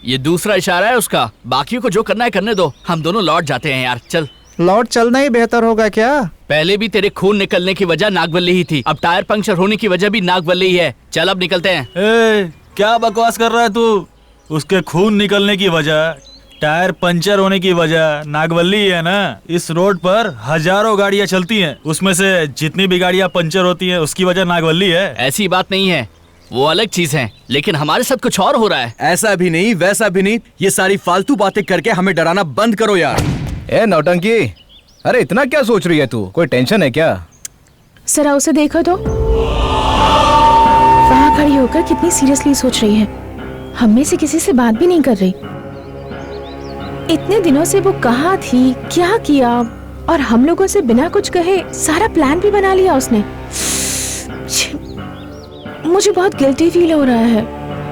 ये दूसरा इशारा है उसका। बाकियों को जो करना है करने दो, हम दोनों लौट जाते हैं यार। चल। लौट चलना ही बेहतर होगा क्या? पहले भी तेरे खून निकलने की वजह नागवल्ली ही थी, अब टायर पंक्चर होने की वजह भी नागवल्ली ही है। चल अब निकलते हैं। क्या बकवास कर रहा है तू? उसके खून निकलने की वजह, टायर पंचर होने की वजह नागवल्ली है ना। इस रोड पर हजारों गाड़ियां चलती हैं, उसमें से जितनी भी गाड़ियां पंचर होती हैं उसकी वजह नागवल्ली है। ऐसी बात नहीं है, वो अलग चीज है, लेकिन हमारे साथ कुछ और हो रहा है। ऐसा भी नहीं, वैसा भी नहीं, ये सारी फालतू बातें करके हमें डराना बंद करो यार। ए नौटंकी, अरे इतना क्या सोच रही है तू? कोई टेंशन है क्या? जरा उसे देखो तो, वहाँ खड़ी होकर कितनी सीरियसली सोच रही है। हम में से किसी से बात भी नहीं कर रही। इतने दिनों से वो कहाँ थी, क्या किया, और हम लोगों से बिना कुछ कहे सारा प्लान भी बना लिया उसने। मुझे बहुत गिल्टी फील हो रहा है।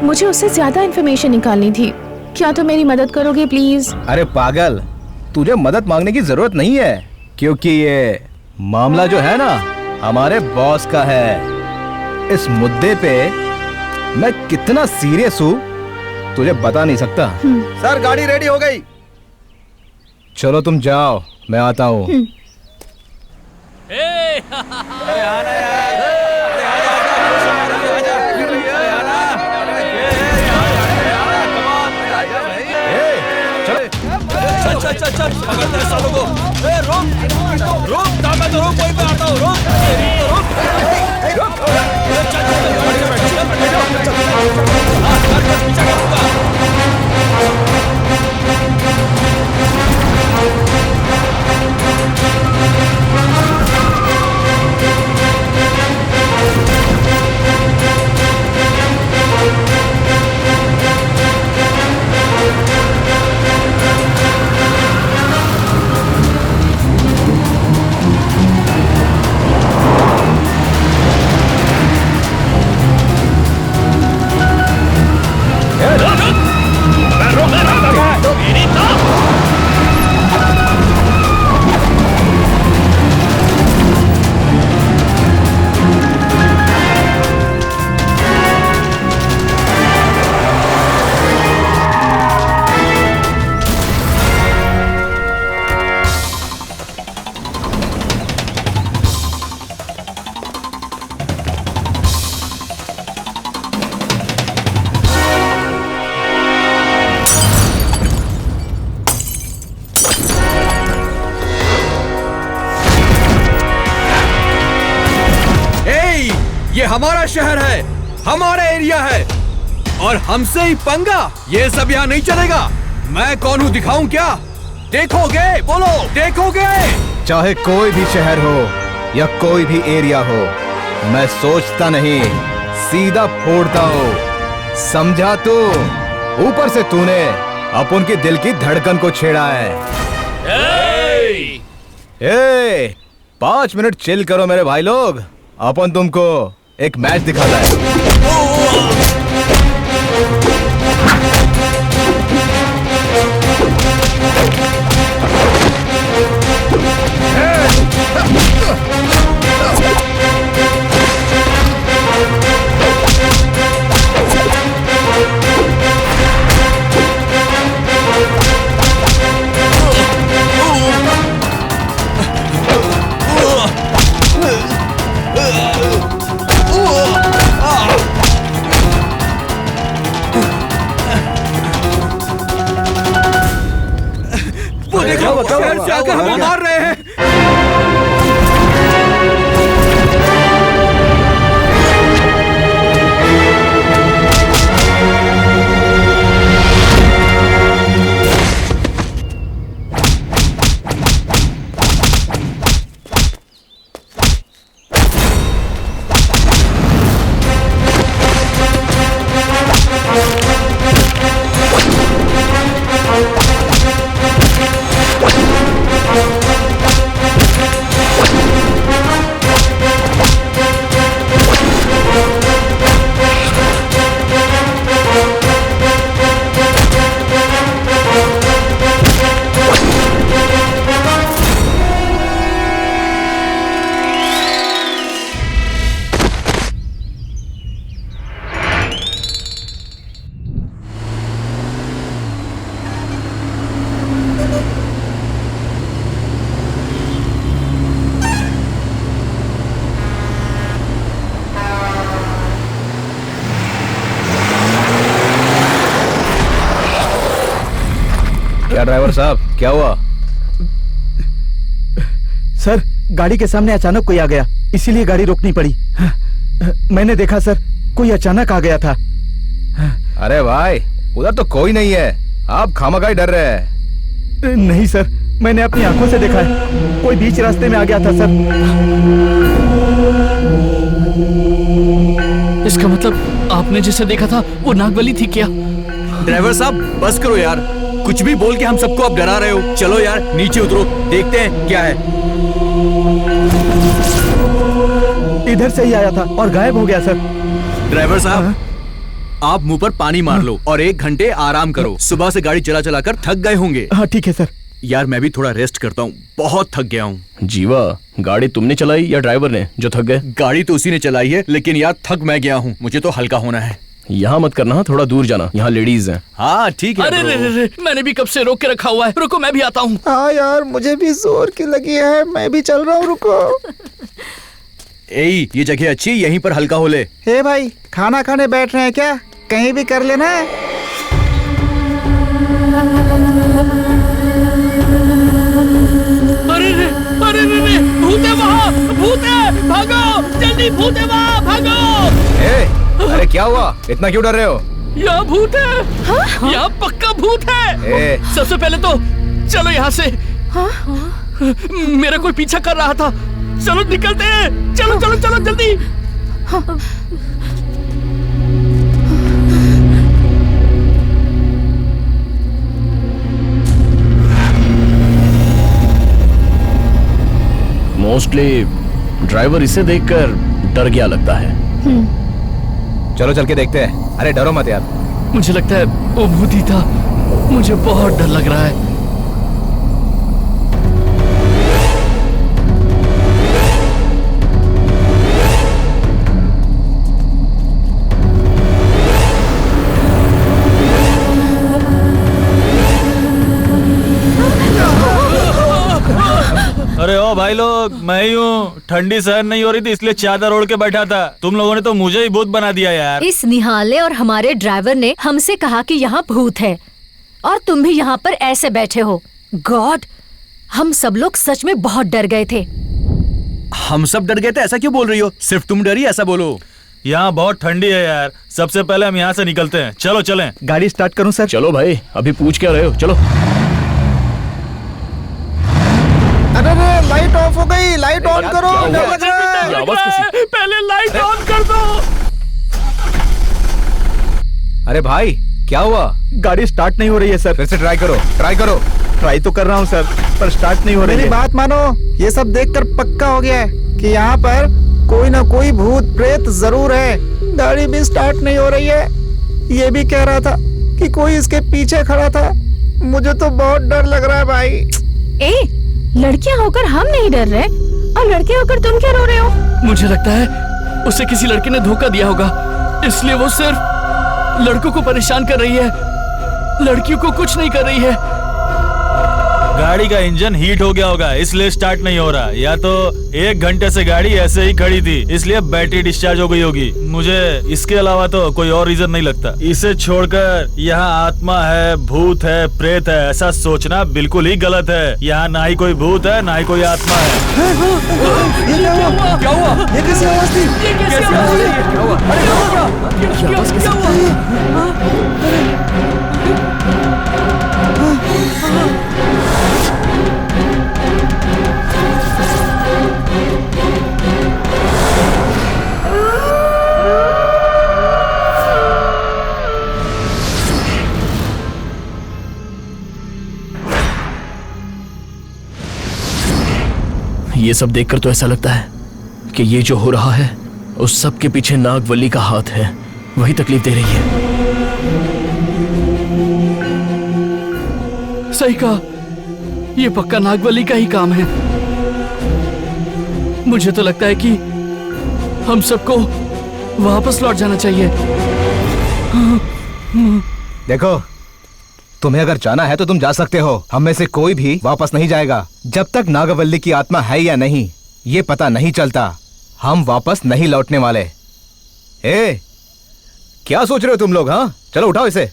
मुझे उससे ज्यादा इन्फॉर्मेशन निकालनी थी। क्या तुम मेरी मदद करोगे प्लीज? अरे पागल, तुझे मदद मांगने की जरूरत नहीं है, क्योंकि ये मामला जो है ना हमारे बॉस का है। इस मुद्दे पे मैं कितना सीरियस हूँ तुझे बता नहीं सकता। सर गाड़ी रेडी हो गई। चलो तुम जाओ, मैं आता हूँ। चल पकड़ते हैं सालों को। रोक, मैं तो रोक, वहीं पे आता हूँ। रोक। हमारा शहर है, हमारा एरिया है और हमसे ही पंगा। ये सब यहाँ नहीं चलेगा। मैं कौन हूँ दिखाऊं क्या? देखोगे? बोलो, देखोगे? चाहे कोई भी शहर हो या कोई भी एरिया हो, मैं सोचता नहीं, सीधा फोड़ता हूँ। समझा तू? ऊपर से तूने अपन के दिल की धड़कन को छेड़ा है। 5 मिनट चिल करो मेरे भाई लोग, अपन तुमको एक मैच दिखाता है। वो देखो, शहर से आकर हमें मार रहे हैं। क्या ड्राइवर साहब, क्या हुआ? सर, गाड़ी के सामने अचानक कोई आ गया, इसीलिए गाड़ी रोकनी पड़ी। मैंने देखा सर, कोई अचानक आ गया था। अरे भाई, उधर तो कोई नहीं है, आप खामखा डर रहे हैं। नहीं सर, मैंने अपनी आंखों से देखा है, कोई बीच रास्ते में आ गया था सर। इसका मतलब आपने जिसे देखा था वो नागवली थी क्या? ड्राइवर साहब बस करो यार, कुछ भी बोल के हम सबको अब डरा रहे हो। चलो यार नीचे उतरो, देखते हैं क्या है। इधर से ही आया था और गायब हो गया सर। ड्राइवर साहब, आप मुंह पर पानी मार लो और 1 घंटे आराम करो। सुबह से गाड़ी चला चला कर थक गए होंगे। हाँ ठीक है सर। यार मैं भी थोड़ा रेस्ट करता हूँ, बहुत थक गया हूँ। जीवा, गाड़ी तुमने चलाई या ड्राइवर ने जो थक गए? गाड़ी तो उसी ने चलाई है, लेकिन यार थक मैं गया हूँ, मुझे तो हल्का होना है। यहाँ मत करना, थोड़ा दूर जाना, यहाँ लेडीज हैं। हाँ ठीक है। अरे रे, मैंने भी कब से रोक के रखा हुआ है। रुको मैं भी आता हूँ। हाँ यार, मुझे भी जोर की लगी है, मैं भी चल रहा हूँ, रुको। ये जगह अच्छी, यहीं पर हल्का हो ले। हे भाई, खाना खाने बैठ रहे हैं क्या? कहीं भी कर लेना। अरे रे, भूत है वहाँ, भूत है, भागो जल्दी, भूत है वहाँ, भागो। अरे क्या हुआ, इतना क्यों डर रहे हो? यहाँ भूत है। यहाँ पक्का भूत है। सबसे पहले तो चलो यहाँ से। मेरा कोई पीछा कर रहा था, चलो निकलते हैं। चलो चलो चलो जल्दी। मोस्टली ड्राइवर इसे देखकर डर गया लगता है। चलो चल के देखते हैं। अरे डरो मत यार। मुझे लगता है वो भूत ही था, मुझे बहुत डर लग रहा है। अरे ओ भाई लोग, मैं ही हूँ। ठंडी सहन नहीं हो रही थी इसलिए चादर ओढ़ के बैठा था। तुम लोगों ने तो मुझे ही भूत बना दिया यार। इस निहाले और हमारे ड्राइवर ने हमसे कहा कि यहाँ भूत है और तुम भी यहाँ पर ऐसे बैठे हो। गॉड, हम सब लोग सच में बहुत डर गए थे। हम सब डर गए थे ऐसा क्यों बोल रही हो? सिर्फ तुम डरी ऐसा बोलो। यहाँ बहुत ठंडी है यार। सबसे पहले हम यहाँ से निकलते हैं। चलो चलें। गाड़ी स्टार्ट करूं सर? चलो भाई, अभी पूछ क्या रहे हो, चलो। अरे लाइट ऑफ हो गई, लाइट ऑन करो। डर लग रहा है। पहले लाइट ऑन कर दो। अरे भाई क्या हुआ? गाड़ी स्टार्ट नहीं हो रही है सर। फिर से ट्राई करो, ट्राई करो। ट्राई तो कर रहा हूँ सर, पर स्टार्ट नहीं हो रही है। मेरी बात मानो, ये सब देखकर पक्का हो गया है कि यहाँ पर कोई ना कोई भूत प्रेत जरूर है। गाड़ी भी स्टार्ट नहीं हो रही है। ये भी कह रहा था कि कोई इसके पीछे खड़ा था। मुझे तो बहुत डर लग रहा है भाई। ए, लड़कियां होकर हम नहीं डर रहे और लड़के होकर तुम क्या रो रहे हो? मुझे लगता है उसे किसी लड़के ने धोखा दिया होगा, इसलिए वो सिर्फ लड़कों को परेशान कर रही है, लड़कियों को कुछ नहीं कर रही है। गाड़ी का इंजन हीट हो गया होगा, इसलिए स्टार्ट नहीं हो रहा। या तो 1 घंटे से गाड़ी ऐसे ही खड़ी थी, इसलिए बैटरी डिस्चार्ज हो गई होगी। मुझे इसके अलावा तो कोई और रीजन नहीं लगता। इसे छोड़कर यहाँ आत्मा है, भूत है, प्रेत है, ऐसा सोचना बिल्कुल ही गलत है। यहाँ ना ही कोई भूत है, ना ही कोई आत्मा है। क्या हुआ? ये कैसी आवाज थी? क्या हुआ? क्या हुआ? ये सब देखकर तो ऐसा लगता है कि ये जो हो रहा है उस सब के पीछे नागवल्ली का हाथ है, वही तकलीफ दे रही है। सही कहा, ये पक्का नागवल्ली का ही काम है। मुझे तो लगता है कि हम सबको वापस लौट जाना चाहिए। देखो, तुम्हें अगर जाना है तो तुम जा सकते हो। हम में से कोई भी वापस नहीं जाएगा जब तक नागवल्ली की आत्मा है या नहीं ये पता नहीं चलता। हम वापस नहीं लौटने वाले। ए, क्या सोच रहे हो तुम लोग? हाँ, चलो उठाओ इसे।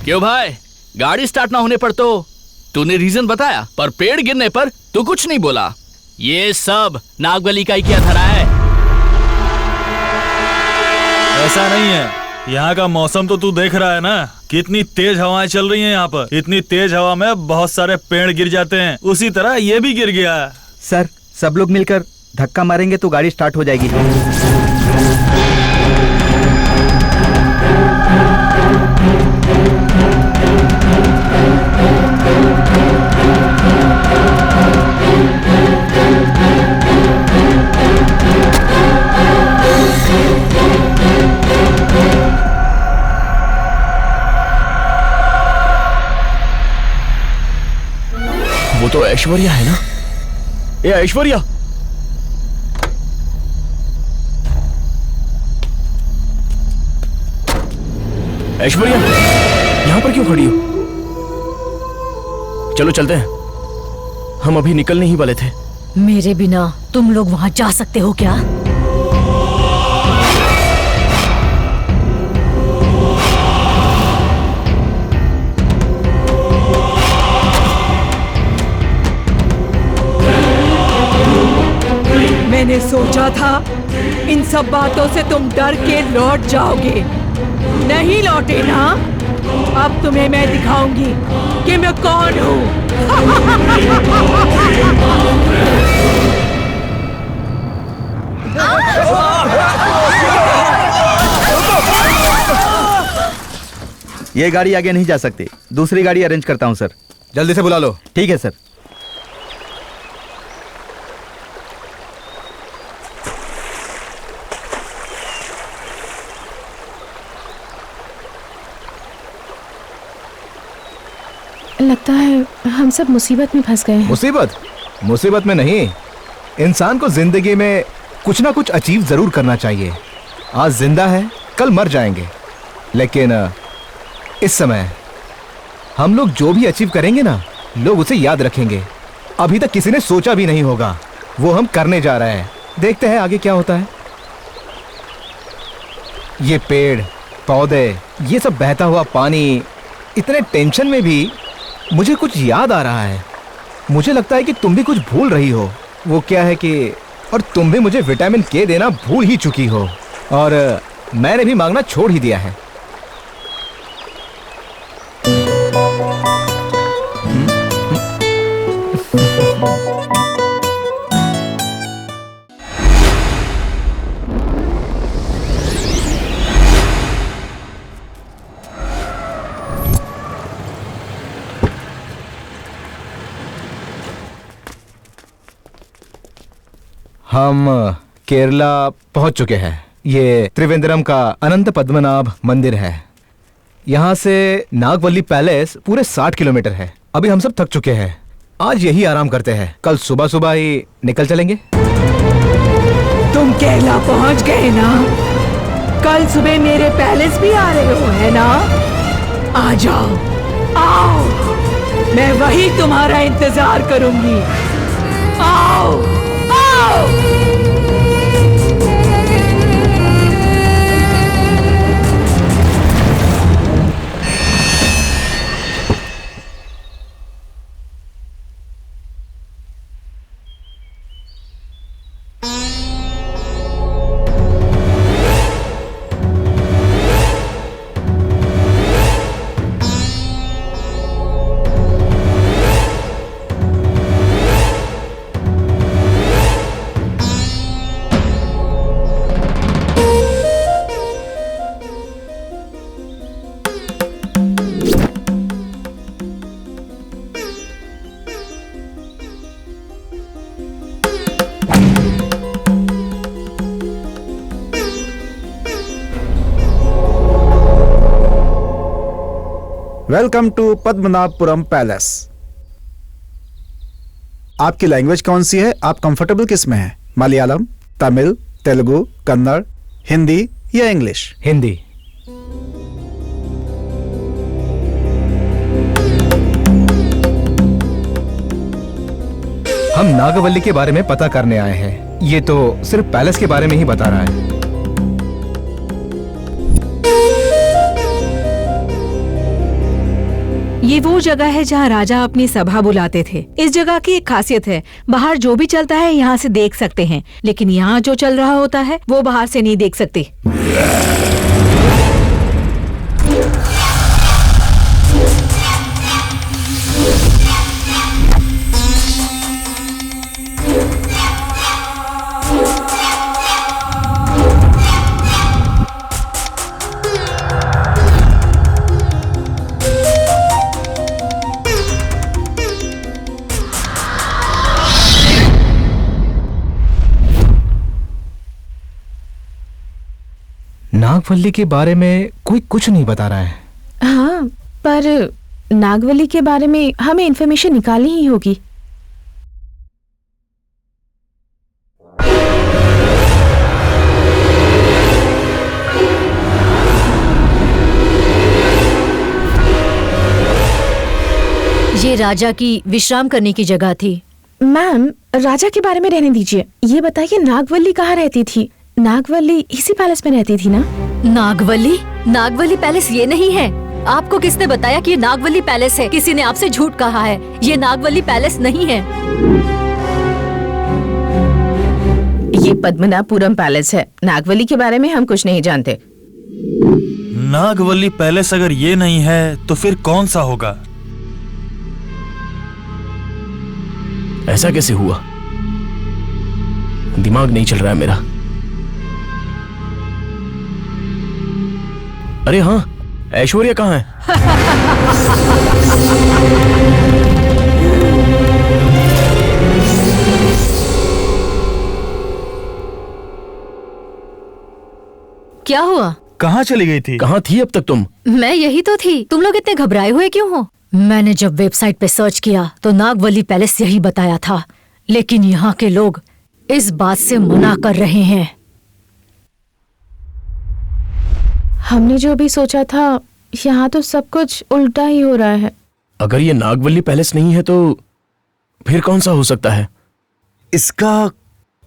क्यों भाई, गाड़ी स्टार्ट ना होने पर तो तूने रीजन बताया, पर पेड़ गिरने पर तू कुछ नहीं बोला। ये सब नागवल्ली का ही क्या धरा है? ऐसा नहीं है। यहाँ का मौसम तो तू देख रहा है ना, कितनी तेज हवाएं चल रही हैं यहाँ पर। इतनी तेज हवा में बहुत सारे पेड़ गिर जाते हैं, उसी तरह ये भी गिर गया। सर, सब लोग मिलकर धक्का मारेंगे तो गाड़ी स्टार्ट हो जाएगी। वो तो ऐश्वर्या है ना? ये ऐश्वर्या, ऐश्वर्या यहां पर क्यों खड़ी हो? चलो चलते हैं, हम अभी निकलने ही वाले थे। मेरे बिना तुम लोग वहां जा सकते हो क्या? मैंने सोचा था इन सब बातों से तुम डर के लौट जाओगे, नहीं लौटे ना? अब तुम्हें मैं दिखाऊंगी कि मैं कौन हूँ। ये गाड़ी आगे नहीं जा सकती, दूसरी गाड़ी अरेंज करता हूँ सर। जल्दी से बुला लो। ठीक है सर। लगता है हम सब मुसीबत में फंस गए हैं। मुसीबत? मुसीबत में नहीं, इंसान को जिंदगी में कुछ ना कुछ अचीव जरूर करना चाहिए। आज जिंदा है, कल मर जाएंगे, लेकिन इस समय हम लोग जो भी अचीव करेंगे ना, लोग उसे याद रखेंगे। अभी तक किसी ने सोचा भी नहीं होगा, वो हम करने जा रहे हैं। देखते हैं आगे क्या होता है। ये पेड़ पौधे, ये सब बहता हुआ पानी, इतने टेंशन में भी मुझे कुछ याद आ रहा है। मुझे लगता है कि तुम भी कुछ भूल रही हो। वो क्या है कि और तुम भी मुझे विटामिन के देना भूल ही चुकी हो, और मैंने भी मांगना छोड़ ही दिया है। हम केरला पहुंच चुके हैं। ये त्रिवेंद्रम का अनंत पद्मनाभ मंदिर है। यहाँ से नागवल्ली पैलेस पूरे 60 किलोमीटर है। अभी हम सब थक चुके हैं, आज यही आराम करते हैं, कल सुबह सुबह ही निकल चलेंगे। तुम केरला पहुंच गए ना? कल सुबह मेरे पैलेस भी आ रहे हो, है ना? आ जाओ, आओ, मैं वही तुम्हारा इंतजार करूंगी। आओ, आओ। Welcome to Padmanabhapuram palace. आपकी लैंग्वेज कौन सी है? आप कंफर्टेबल किस में हैं? मलयालम, तमिल, तेलुगु, कन्नड़, हिंदी या इंग्लिश? हिंदी। हम नागवल्ली के बारे में पता करने आए हैं। ये तो सिर्फ पैलेस के बारे में ही बता रहा है। ये वो जगह है जहाँ राजा अपनी सभा बुलाते थे। इस जगह की एक खासियत है, बाहर जो भी चलता है यहाँ से देख सकते हैं, लेकिन यहाँ जो चल रहा होता है वो बाहर से नहीं देख सकते। नागवल्ली के बारे में कोई कुछ नहीं बता रहा है। हाँ, पर नागवल्ली के बारे में हमें इन्फॉर्मेशन निकालनी ही होगी। ये राजा की विश्राम करने की जगह थी। मैम, राजा के बारे में रहने दीजिए। ये बताइए नागवल्ली कहाँ रहती थी? नागवल्ली इसी पैलेस में रहती थी ना? नागवल्ली? नागवल्ली पैलेस ये नहीं है। आपको किसने बताया कि ये नागवल्ली पैलेस है? किसी ने आपसे झूठ कहा है। ये नागवल्ली पैलेस नहीं है। ये पद्मनाभपुरम पैलेस है। नागवल्ली के बारे में हम कुछ नहीं जानते। नागवल्ली पैलेस अगर ये नहीं है तो फिर कौन सा होगा? ऐसा कैसे हुआ? दिमाग नहीं चल रहा है मेरा। अरे हाँ, ऐश्वर्या कहाँ है? क्या हुआ? कहाँ चली गई थी? कहाँ थी अब तक तुम? मैं यही तो थी। तुम लोग इतने घबराए हुए क्यों हो? मैंने जब वेबसाइट पे सर्च किया तो नागवल्ली पैलेस यही बताया था, लेकिन यहाँ के लोग इस बात से मना कर रहे हैं। हमने जो भी सोचा था, यहाँ तो सब कुछ उल्टा ही हो रहा है। अगर ये नागवल्ली पैलेस नहीं है तो फिर कौन सा हो सकता है? इसका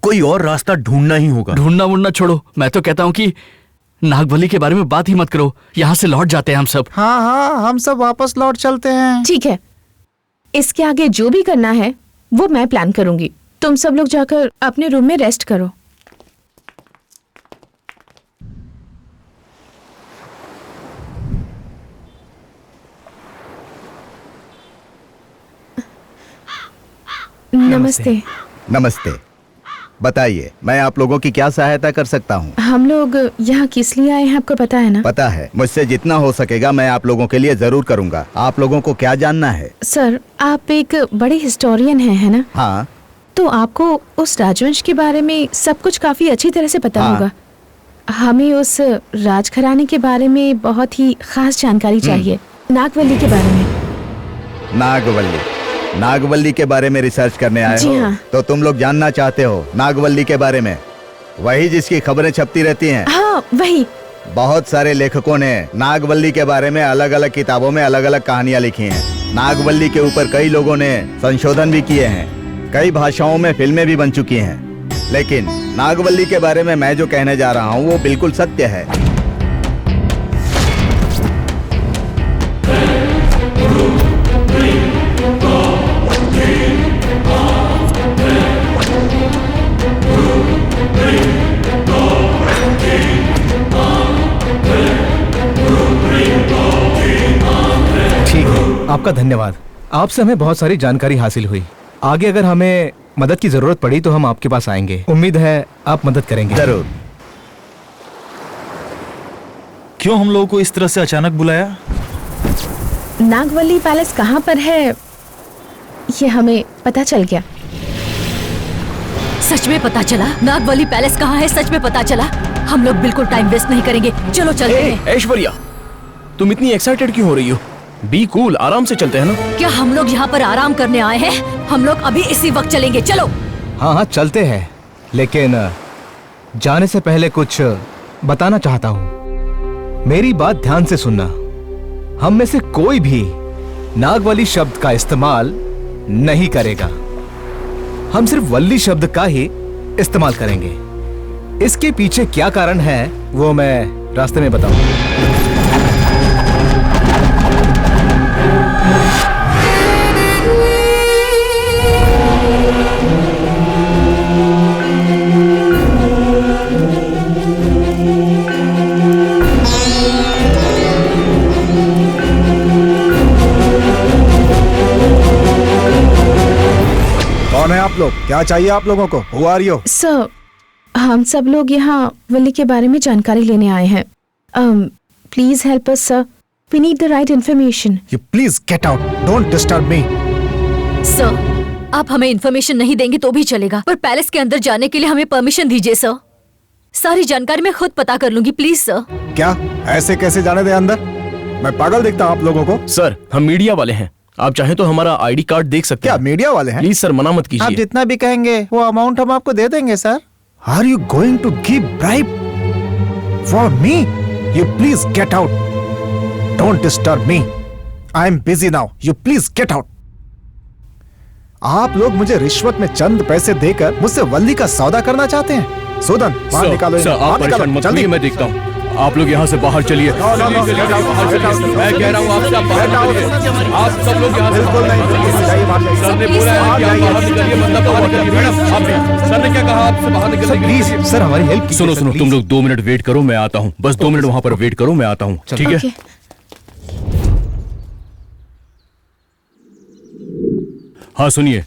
कोई और रास्ता ढूंढना ही होगा। ढूंढना वूंढना छोड़ो, मैं तो कहता हूँ कि नागवल्ली के बारे में बात ही मत करो। यहाँ से लौट जाते हैं हम सब। हाँ हाँ, हम सब वापस लौट चलते हैं। ठीक है, इसके आगे जो भी करना है वो मैं प्लान करूंगी। तुम सब लोग जाकर अपने रूम में रेस्ट करो। नमस्ते। नमस्ते। बताइए, मैं आप लोगों की क्या सहायता कर सकता हूँ? हम लोग यहाँ किस लिए आए हैं आपको पता है ना? पता है, मुझसे जितना हो सकेगा मैं आप लोगों के लिए जरूर करूँगा। आप लोगों को क्या जानना है? सर, आप एक बड़े हिस्टोरियन हैं, है ना? हाँ। तो आपको उस राजवंश के बारे में सब कुछ काफी अच्छी तरह से पता हाँ। होगा। हमें उस राजघराने के बारे में बहुत ही खास जानकारी चाहिए। नागवल्ली के बारे में। नागवल्ली के बारे में रिसर्च करने आए जी हो? हाँ। तो तुम लोग जानना चाहते हो नागवल्ली के बारे में? वही जिसकी खबरें छपती रहती हैं? हाँ, वही। बहुत सारे लेखकों ने नागवल्ली के बारे में अलग अलग किताबों में अलग अलग कहानियां लिखी हैं। नागवल्ली के ऊपर कई लोगों ने संशोधन भी किए हैं। कई भाषाओं में फिल्में भी बन चुकी हैं। लेकिन नागवल्ली के बारे में मैं जो कहने जा रहा हूँ वो बिल्कुल सत्य है। ठीक है, आपका धन्यवाद। आपसे हमें बहुत सारी जानकारी हासिल हुई। आगे अगर हमें मदद की जरूरत पड़ी तो हम आपके पास आएंगे। उम्मीद है आप मदद करेंगे। जरूर। क्यों हम लोगों को इस तरह से अचानक बुलाया? नागवल्ली पैलेस कहाँ पर है ये हमें पता चल गया। सच में पता चला? नागवल्ली पैलेस कहाँ है सच में पता चला? हम लोग बिल्कुल टाइम वेस्ट नहीं करेंगे, चलो चलते हैं। ऐश्वर्या, तुम इतनी एक्साइटेड क्यों हो रही हो? बी कूल, आराम से चलते हैं ना। क्या हम लोग यहाँ पर आराम करने आए हैं? हम लोग अभी इसी वक्त चलेंगे, चलो। हाँ हाँ चलते हैं, लेकिन जाने से पहले कुछ बताना चाहता हूँ। मेरी बात ध्यान से सुनना। हम में से कोई भी नागवली शब्द का इस्तेमाल नहीं करेगा। हम सिर्फ वल्ली शब्द का ही इस्तेमाल करेंगे। इसके पीछे क्या कारण है वो मैं रास्ते में बताऊंगा। कौन है आप लोग? क्या चाहिए आप लोगों को? Who are you? सर, हम सब लोग यहाँ वली के बारे में जानकारी लेने आए हैं। Please help us sir, we need the right information. You please get out. Don't disturb me. Sir, आप हमें इन्फॉर्मेशन नहीं देंगे तो भी चलेगा, पर पैलेस के अंदर जाने के लिए हमें परमिशन दीजिए सर। सारी जानकारी मैं खुद पता कर लूंगी, प्लीज सर। क्या ऐसे कैसे जाने दे अंदर? मैं पागल दिखता हूँ आप लोगों को? सर, हम मीडिया वाले हैं, आप चाहें तो हमारा आईडी कार्ड देख सकते हैं। क्या मीडिया वाले हैं? प्लीज सर, मना मत आप कीजिए। जितना भी कहेंगे वो अमाउंट हम आपको दे देंगे sir. Are you going to give bribe for me? You please get out. Don't disturb me. I'm busy now. You please get out. आप लोग मुझे रिश्वत में चंद पैसे देकर मुझसे वल्ली का सौदा करना चाहते हैं? सोदन, बाहर निकालो इन्हें। सर, आप बाहर परेशान निकालो, मत जल्दी। होइए, मैं देखता हूँ। आप लोग यहाँ से बाहर चलिए। No, no, no, get out, get out. मैं कह रहा हूँ आपसे आप बाहर Get out. निकलिए। आप सब लोग यहाँ से बिल्कुल नहीं, जाइए बाहर जाइए। सर ने बोला है कि आप बाहर निकलिए, मतलब बाहर निकलिए। मैडम, आप भी। सर ने क्या कहा आपसे बाहर निकलने के लिए? प्लीज सर, हमारी हेल्प कीजिए। सुनो सर, सुनो, please। तुम लोग 2 मिनट वेट करो, मैं आता हूँ। बस 2 मिनट वहाँ पर वेट करो, मैं आता हूँ, ठीक है? Okay. हाँ सुनिए,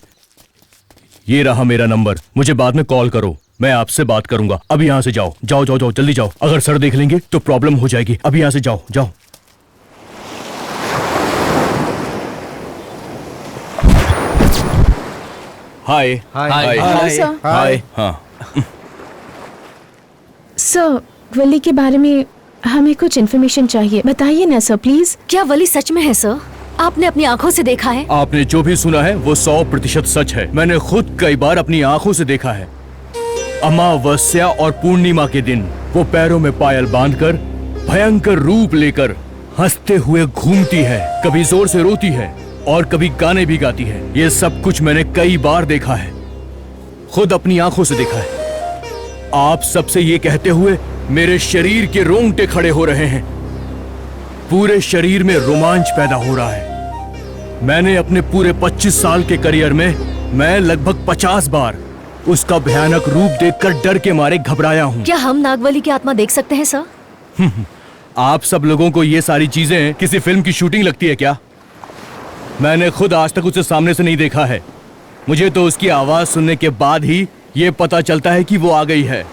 ये रहा मेरा नंबर, मुझे बाद में कॉल करो, मैं आपसे बात करूंगा। अभी यहाँ से जाओ, जाओ जाओ जाओ, जल्दी जाओ। अगर सर देख लेंगे तो प्रॉब्लम हो जाएगी। अभी यहाँ से जाओ, जाओ। हाय हाय Hello, sir. हाय। हाँ सर, वली के बारे में हमें कुछ इन्फॉर्मेशन चाहिए, बताइए ना सर प्लीज। क्या वली सच में है सर? आपने अपनी आंखों से देखा है? आपने जो भी सुना है वो 100% सच है। मैंने खुद कई बार अपनी आंखों से देखा है। अमावस्या और पूर्णिमा के दिन वो पैरों में पायल बांधकर भयंकर रूप लेकर हंसते हुए घूमती है, कभी जोर से रोती है और कभी गाने भी गाती है। ये सब कुछ मैंने कई बार देखा है, खुद अपनी आंखों से देखा है। आप सबसे ये कहते हुए मेरे शरीर के रोंगटे खड़े हो रहे हैं, पूरे शरीर में रोमांच पैदा हो रहा है। मैंने अपने पूरे 25 साल के करियर में मैं लगभग 50 बार उसका भयानक रूप देखकर डर के मारे घबराया हूँ। क्या हम नागवली की आत्मा देख सकते हैं सर? आप सब लोगों को ये सारी चीजें किसी फिल्म की शूटिंग लगती है क्या? मैंने खुद आज तक उसे सामने से नहीं देखा है। मुझे तो उसकी आवाज सुनने के बाद ही ये पता चलता है कि वो आ गई है,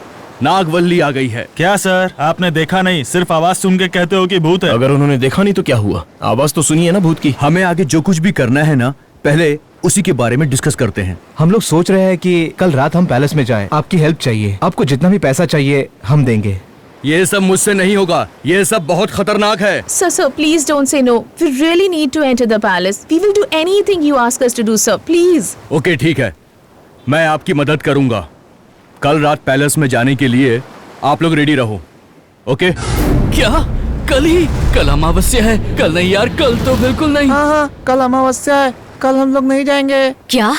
नागवल्ली आ गई है। क्या सर, आपने देखा नहीं, सिर्फ आवाज सुन के कहते हो कि भूत है? अगर उन्होंने देखा नहीं तो क्या हुआ? आवाज तो सुनी है ना भूत की। हमें आगे जो कुछ भी करना है ना, पहले उसी के बारे में डिस्कस करते हैं। हम लोग सोच रहे हैं कि कल रात हम पैलेस में जाएं। आपकी हेल्प चाहिए, आपको जितना भी पैसा चाहिए हम देंगे। ये सब मुझसे नहीं होगा, ये सब बहुत खतरनाक है। Sir, please don't say no. We really need to enter the palace. We will do anything you ask us to do, sir. Please. Okay ठीक है, मैं आपकी मदद करूंगा। कल रात पैलेस में जाने के लिए आप लोग रेडी रहो, ओके? क्या कल ही? कल अमावस्या है। कल नहीं यार, कल तो बिल्कुल नहीं। हाँ, कल अमावस्या है, कल हम लोग नहीं जाएंगे। क्या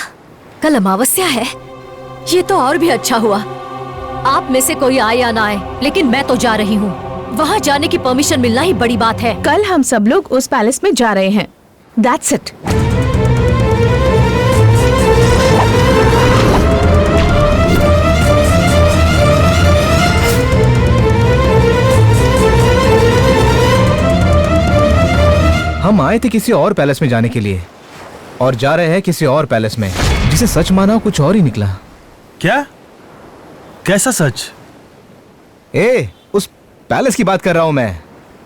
कल अमावस्या है? ये तो और भी अच्छा हुआ। आप में से कोई आए या ना आए, लेकिन मैं तो जा रही हूँ। वहाँ जाने की परमिशन मिलना ही बड़ी बात है। कल हम सब लोग उस पैलेस में जा रहे हैं। That's it. हम आए थे किसी और पैलेस में जाने के लिए और जा रहे हैं किसी और पैलेस में, जिसे सच माना कुछ और ही निकला। क्या? कैसा सच? उस पैलेस की बात कर रहा हूँ मैं।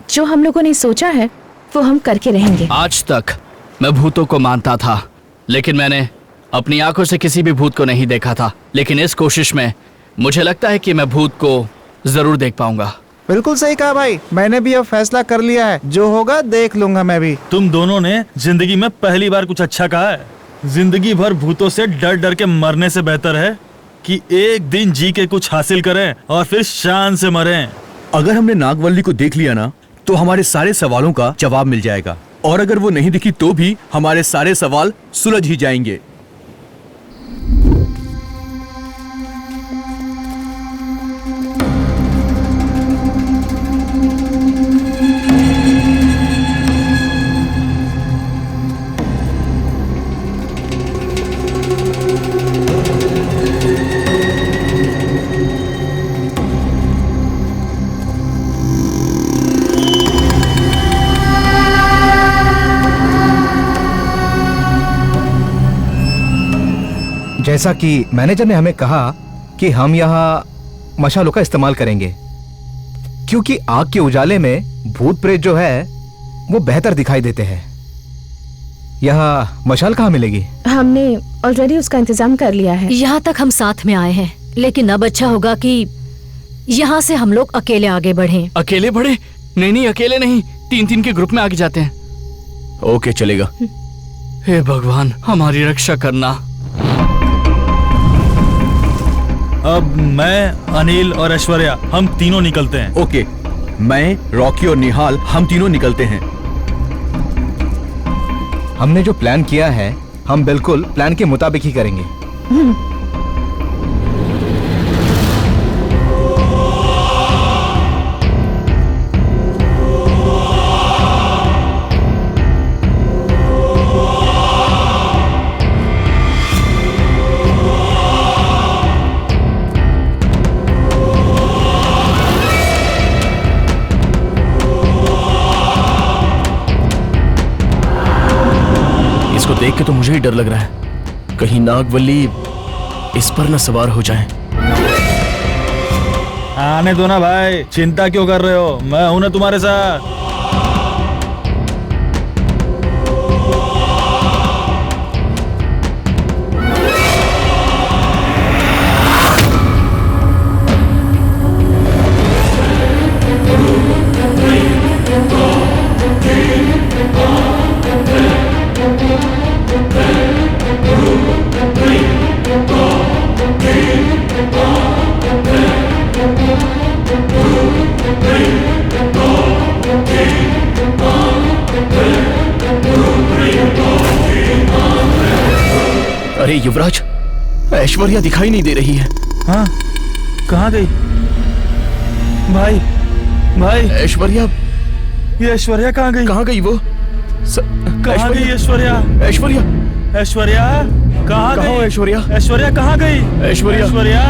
जो हम लोगों ने सोचा है वो हम करके रहेंगे। आज तक मैं भूतों को मानता था, लेकिन मैंने अपनी आंखों से किसी भी भूत को नहीं देखा था। लेकिन इस कोशिश में मुझे लगता है कि मैं भूत को जरूर देख पाऊंगा। बिल्कुल सही कहा भाई, मैंने भी अब फैसला कर लिया है, जो होगा देख लूंगा मैं भी। तुम दोनों ने जिंदगी में पहली बार कुछ अच्छा कहा है। जिंदगी भर भूतों से डर डर के मरने से बेहतर है कि एक दिन जी के कुछ हासिल करें और फिर शान से मरें। अगर हमने नागवल्ली को देख लिया ना, तो हमारे सारे सवालों का जवाब मिल जाएगा, और अगर वो नहीं दिखी तो भी हमारे सारे सवाल सुलझ ही जाएंगे। जैसा कि मैनेजर ने हमें कहा कि हम यहाँ मशालों का इस्तेमाल करेंगे, क्योंकि आग के उजाले में भूत प्रेत जो है वो बेहतर दिखाई देते हैं। यहाँ मशाल कहाँ मिलेगी? हमने ऑलरेडी उसका इंतजाम कर लिया है। यहाँ तक हम साथ में आए हैं, लेकिन अब अच्छा होगा कि यहाँ से हम लोग अकेले आगे बढ़ें। अकेले बढ़े? नहीं, अकेले नहीं, 3-3 के ग्रुप में आगे जाते हैं। ओके, चलेगा। हे भगवान, हमारी रक्षा करना। अब मैं, अनिल और ऐश्वर्या हम तीनों निकलते हैं। ओके, मैं, रॉकी और निहाल हम तीनों निकलते हैं। हमने जो प्लान किया है हम बिल्कुल प्लान के मुताबिक ही करेंगे। देख के तो मुझे ही डर लग रहा है, कहीं नागवल्ली इस पर न सवार हो जाए। आने दो ना भाई, चिंता क्यों कर रहे हो, मैं हूं ना तुम्हारे साथ। अरे युवराज, ऐश्वर्या दिखाई नहीं दे रही है। हाँ, कहाँ गई? भाई ऐश्वर्या, ये ऐश्वर्या कहाँ गई? कहाँ गई वो? कहाँ गई ऐश्वर्या? ऐश्वर्या, ऐश्वर्या। कहाँ कहाँ हो गई ऐश्वर्या? ऐश्वर्या कहाँ गई? ऐश्वर्या ऐश्वर्या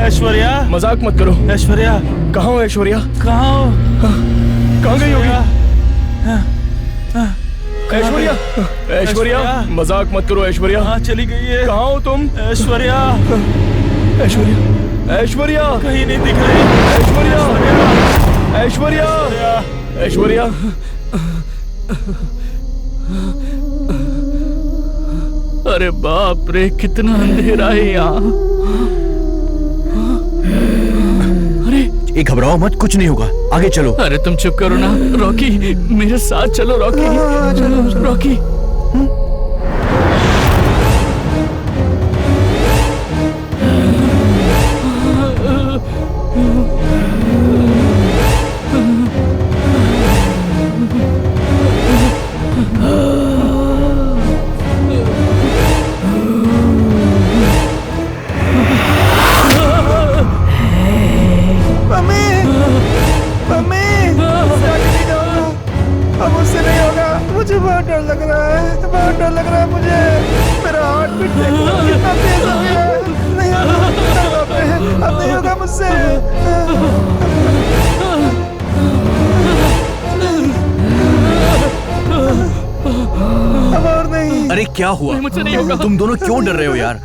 ऐश्वर्या मजाक मत करो। ऐश्वर्या कहाँ हो ऐश्वर्या? कहाँ हो? कहाँ गई होगी? ऐश्वर्या ऐश्वर्या मजाक मत करो ऐश्वर्या। कहाँ चली गई है? कहाँ हो तुम? ऐश्वर्या ऐश्वर्या ऐश्वर्या कहीं नहीं दिख रही। ऐश्वर्या ऐश्वर्या ऐश्वर्या अरे बाप रे, कितना अंधेरा है यहाँ। अरे घबराओ मत, कुछ नहीं होगा, आगे चलो। अरे तुम चुप करो ना रॉकी, मेरे साथ चलो रॉकी। रॉकी अब उससे नहीं होगा, मुझे बहुत डर लग रहा है, बहुत डर लग रहा है मुझे। मेरा हार्ट बीट कितना तेज हो गया है। नहीं होगा, अब नहीं होगा मुझसे। अब और नहीं। अरे क्या हुआ? मुझसे नहीं होगा। तुम दोनों क्यों डर रहे हो यार?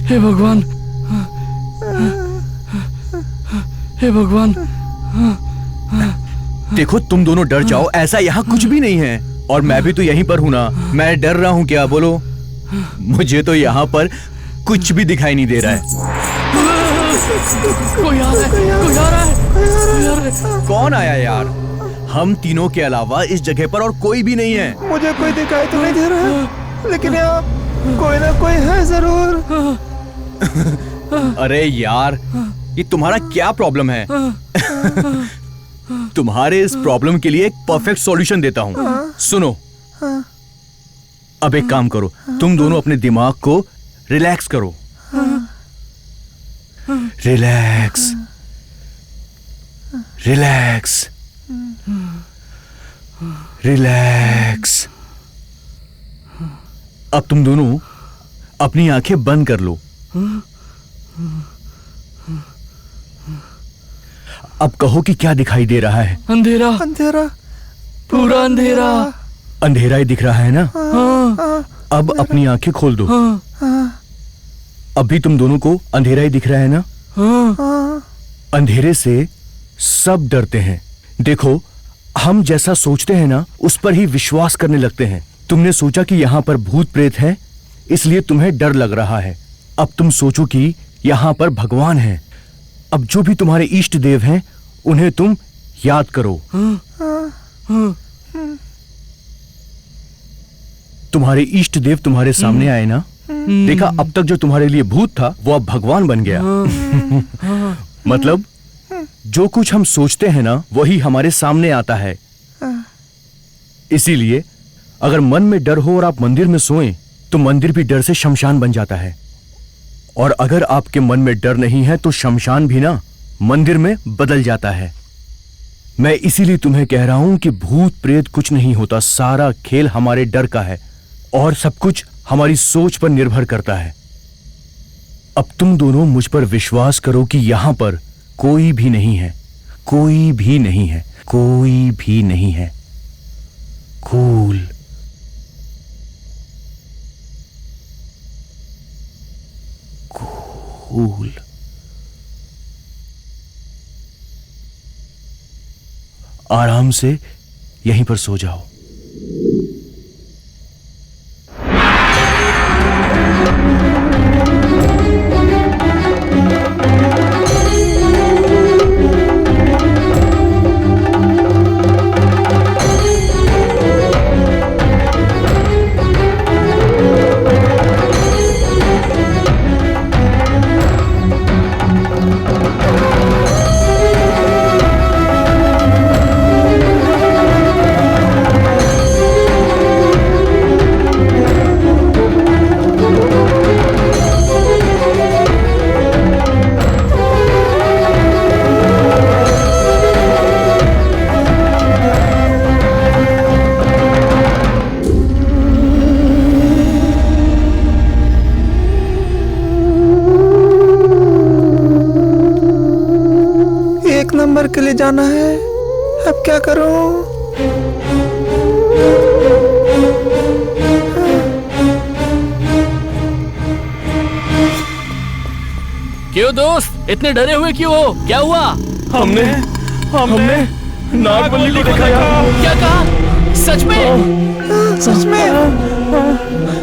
हे भगवान, हे भगवान। देखो तुम दोनों डर जाओ, ऐसा यहाँ कुछ भी नहीं है। और मैं भी तो यहीं पर हूँ ना, मैं डर रहा हूँ क्या? बोलो। मुझे तो यहाँ पर कुछ भी दिखाई नहीं दे रहा है। कोई आ रहा है, कोई आ रहा है, कोई आ रहा है। कौन आया यार? हम तीनों के अलावा इस जगह पर और कोई भी नहीं है। मुझे कोई दिखाई तो नहीं दे रहा है, लेकिन यहाँ कोई ना कोई है जरूर। अरे यार, ये तुम्हारा क्या प्रॉब्लम है? तुम्हारे इस प्रॉब्लम के लिए एक परफेक्ट सॉल्यूशन देता हूँ। सुनो, अब एक काम करो, तुम दोनों अपने दिमाग को रिलैक्स करो। Relax relax relax. अब तुम दोनों अपनी आंखें बंद कर लो। अब कहो कि क्या दिखाई दे रहा है? अंधेरा, अंधेरा, पूरा अंधेरा। अंधेरा ही दिख रहा है ना? अब अपनी आंखें खोल दो। अभी तुम दोनों को अंधेरा ही दिख रहा है ना? अंधेरे से सब डरते हैं। देखो, हम जैसा सोचते हैं ना, उस पर ही विश्वास करने लगते हैं। तुमने सोचा कि यहाँ पर भूत प्रेत है, इसलिए तुम्हें डर लग रहा है। अब तुम सोचो कि यहाँ पर भगवान है। अब जो भी तुम्हारे इष्ट देव हैं, उन्हें तुम याद करो। तुम्हारे इष्ट देव तुम्हारे सामने आए ना? देखा, अब तक जो तुम्हारे लिए भूत था वो अब भगवान बन गया। मतलब जो कुछ हम सोचते हैं ना, वही हमारे सामने आता है। इसीलिए अगर मन में डर हो और आप मंदिर में सोएं, तो मंदिर भी डर से शमशान बन जाता है। और अगर आपके मन में डर नहीं है, तो शमशान भी ना मंदिर में बदल जाता है। मैं इसीलिए तुम्हें कह रहा हूं कि भूत प्रेत कुछ नहीं होता। सारा खेल हमारे डर का है और सब कुछ हमारी सोच पर निर्भर करता है। अब तुम दोनों मुझ पर विश्वास करो कि यहां पर कोई भी नहीं है, कोई भी नहीं है, कोई भी नहीं है। कूल। कूल। आराम से यहीं पर सो जाओ। नंबर के लिए जाना है। अब क्या करूं? क्यों दोस्त, इतने डरे हुए क्यों हो? क्या हुआ? हमने नागवल्ली को देखा यार। क्या कहा? सच में? सच में?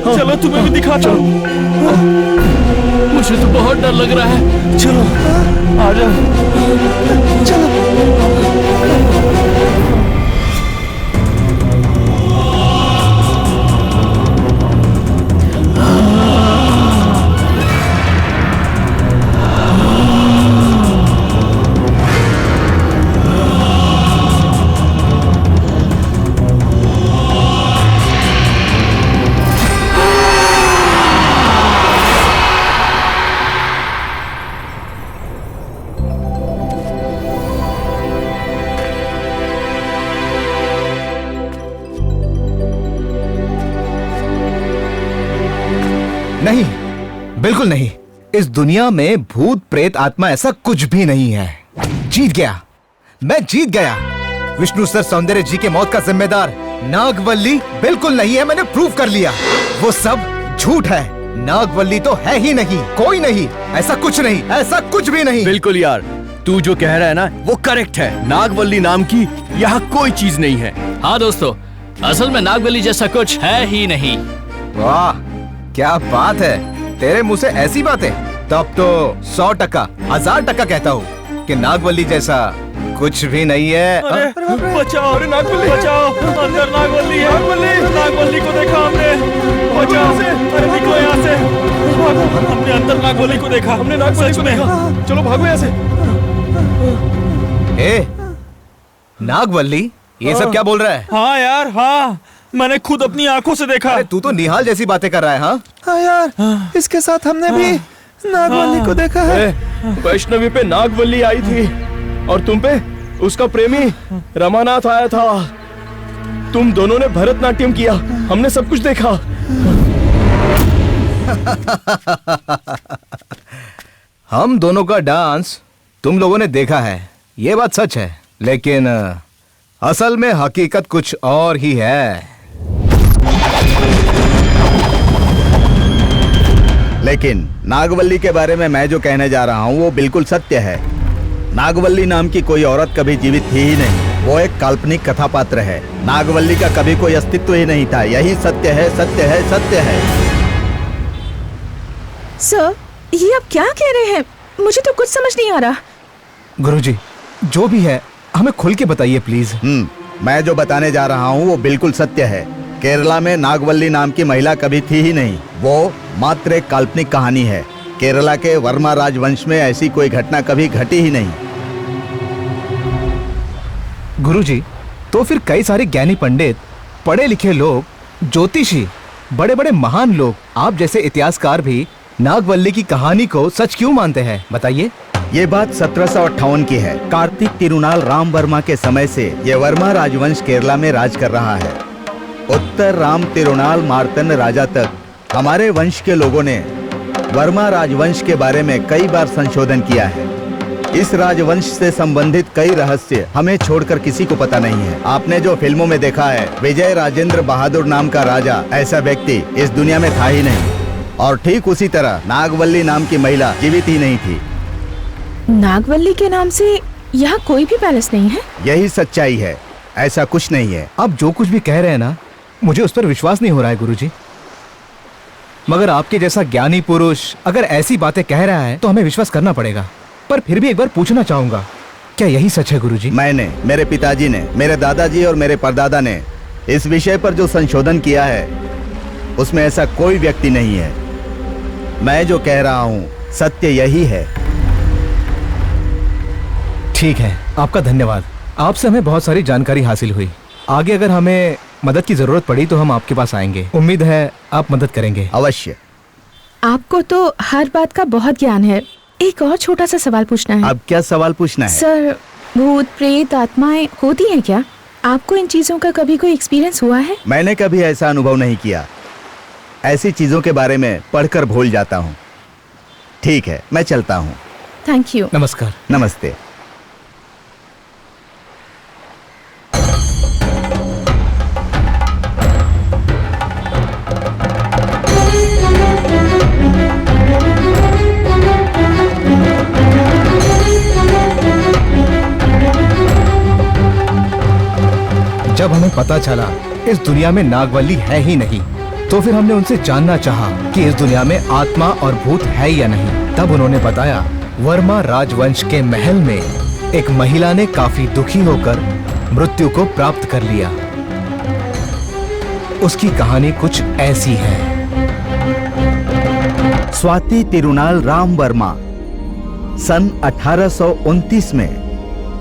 चलो तुम्हें भी दिखाता हूँ। मुझे तो बहुत डर लग रहा है। चलो आ जाओ। नहीं, बिल्कुल नहीं। इस दुनिया में भूत प्रेत आत्मा ऐसा कुछ भी नहीं है। जीत गया, मैं जीत गया। विष्णु सर सौंदर्य जी के मौत का जिम्मेदार नागवल्ली बिल्कुल नहीं है। मैंने प्रूव कर लिया, वो सब झूठ है। नागवल्ली तो है ही नहीं, कोई नहीं, ऐसा कुछ नहीं, ऐसा कुछ भी नहीं। बिल्कुल यार, तू जो कह रहा है ना वो करेक्ट है। नागवल्ली नाम की यहाँ कोई चीज नहीं है। हाँ दोस्तों, असल में नागवल्ली जैसा कुछ है ही नहीं। वाह, क्या बात है। तेरे मुंह से ऐसी बातें, तब तो 100%, 1000% कहता हूँ कि नागवल्ली जैसा कुछ भी नहीं है। बचाओ, अरे नागवल्ली बचाओ, अंदर नागवल्ली है। नागवल्ली को देखा हमने। बचाओ, अरे निकलो यहाँ से। हमने अंदर नागवल्ली को देखा। हमने नागवल्ली को देखा। चलो भागो यहाँ से। ए, नागवल्ली, ये सब क्या बोल रहा है? हाँ यार, हाँ, मैंने खुद अपनी आंखों से देखा। अरे तू तो निहाल जैसी बातें कर रहा है। हाँ हाँ यार, इसके साथ हमने भी नागवल्ली को देखा है। वैष्णवी पे नागवल्ली आई थी और तुम पे उसका प्रेमी रमानाथ आया था। तुम दोनों ने भरतनाट्यम किया, हमने सब कुछ देखा। हम दोनों का डांस तुम लोगों ने देखा है, ये बात सच है। लेकिन असल में हकीकत कुछ और ही है। लेकिन नागवल्ली के बारे में मैं जो कहने जा रहा हूँ वो बिल्कुल सत्य है। नागवल्ली नाम की कोई औरत कभी जीवित थी ही नहीं। वो एक काल्पनिक कथा पात्र है। नागवल्ली का कभी कोई अस्तित्व ही नहीं था। यही सत्य है, सत्य है, सत्य है। सर, ये आप क्या कह रहे हैं? मुझे तो कुछ समझ नहीं आ रहा। गुरुजी, जो भी है हमें खुल के बताइए प्लीज। मैं जो बताने जा रहा हूँ वो बिल्कुल सत्य है। केरला में नागवल्ली नाम की महिला कभी थी ही नहीं। वो मात्र एक काल्पनिक कहानी है। केरला के वर्मा राजवंश में ऐसी कोई घटना कभी घटी ही नहीं। गुरुजी, तो फिर कई सारे ज्ञानी पंडित, पढ़े लिखे लोग, ज्योतिषी, बड़े बड़े महान लोग, आप जैसे इतिहासकार भी नागवल्ली की कहानी को सच क्यों मानते हैं? बताइए। ये बात 1758 की है। कार्तिक तिरुनाल राम वर्मा के समय से ये वर्मा राजवंश केरला में राज कर रहा है। उत्तर राम तिरुनाल मार्तंड राजा तक हमारे वंश के लोगों ने वर्मा राजवंश के बारे में कई बार संशोधन किया है। इस राजवंश से संबंधित कई रहस्य हमें छोड़कर किसी को पता नहीं है। आपने जो फिल्मों में देखा है, विजय राजेंद्र बहादुर नाम का राजा, ऐसा व्यक्ति इस दुनिया में था ही नहीं। और ठीक उसी तरह नागवल्ली नाम की महिला जीवित ही नहीं थी। नागवल्ली के नाम से यहाँ कोई भी पैलेस नहीं है? यही सच्चाई है, ऐसा कुछ नहीं है। आप जो कुछ भी कह रहे हैं ना, मुझे उस पर विश्वास नहीं हो रहा है गुरुजी। मगर आपके जैसा ज्ञानी पुरुष अगर ऐसी बातें कह रहा है तो हमें विश्वास करना पड़ेगा। पर फिर भी एक बार पूछना चाहूंगा, क्या यही सच है गुरुजी? मैंने, मेरे पिताजी ने, मेरे दादाजी और मेरे परदादा ने इस विषय पर जो संशोधन किया है उसमें ऐसा कोई व्यक्ति नहीं है। मैं जो कह रहा हूँ सत्य यही है। ठीक है, आपका धन्यवाद। आपसे हमें बहुत सारी जानकारी हासिल हुई। आगे अगर हमें मदद की जरूरत पड़ी तो हम आपके पास आएंगे। उम्मीद है आप मदद करेंगे। अवश्य। आपको तो हर बात का बहुत ज्ञान है। एक और छोटा सा सवाल पूछना है। अब क्या सवाल पूछना है? सर, भूत प्रेत आत्माएं होती हैं क्या? आपको इन चीजों का कभी कोई एक्सपीरियंस हुआ है? मैंने कभी ऐसा अनुभव नहीं किया। ऐसी चीजों के बारे में पढ़कर भूल जाता हूँ। ठीक है, मैं चलता हूँ। Thank you. नमस्कार। नमस्ते। हमें पता चला इस दुनिया में नागवल्ली है ही नहीं, तो फिर हमने उनसे जानना चाहा कि इस दुनिया में आत्मा और भूत है या नहीं। तब उन्होंने बताया वर्मा राजवंश के महल में एक महिला ने काफी दुखी होकर मृत्यु को प्राप्त कर लिया। उसकी कहानी कुछ ऐसी है। स्वाति तिरुनाल राम वर्मा सन 1829 में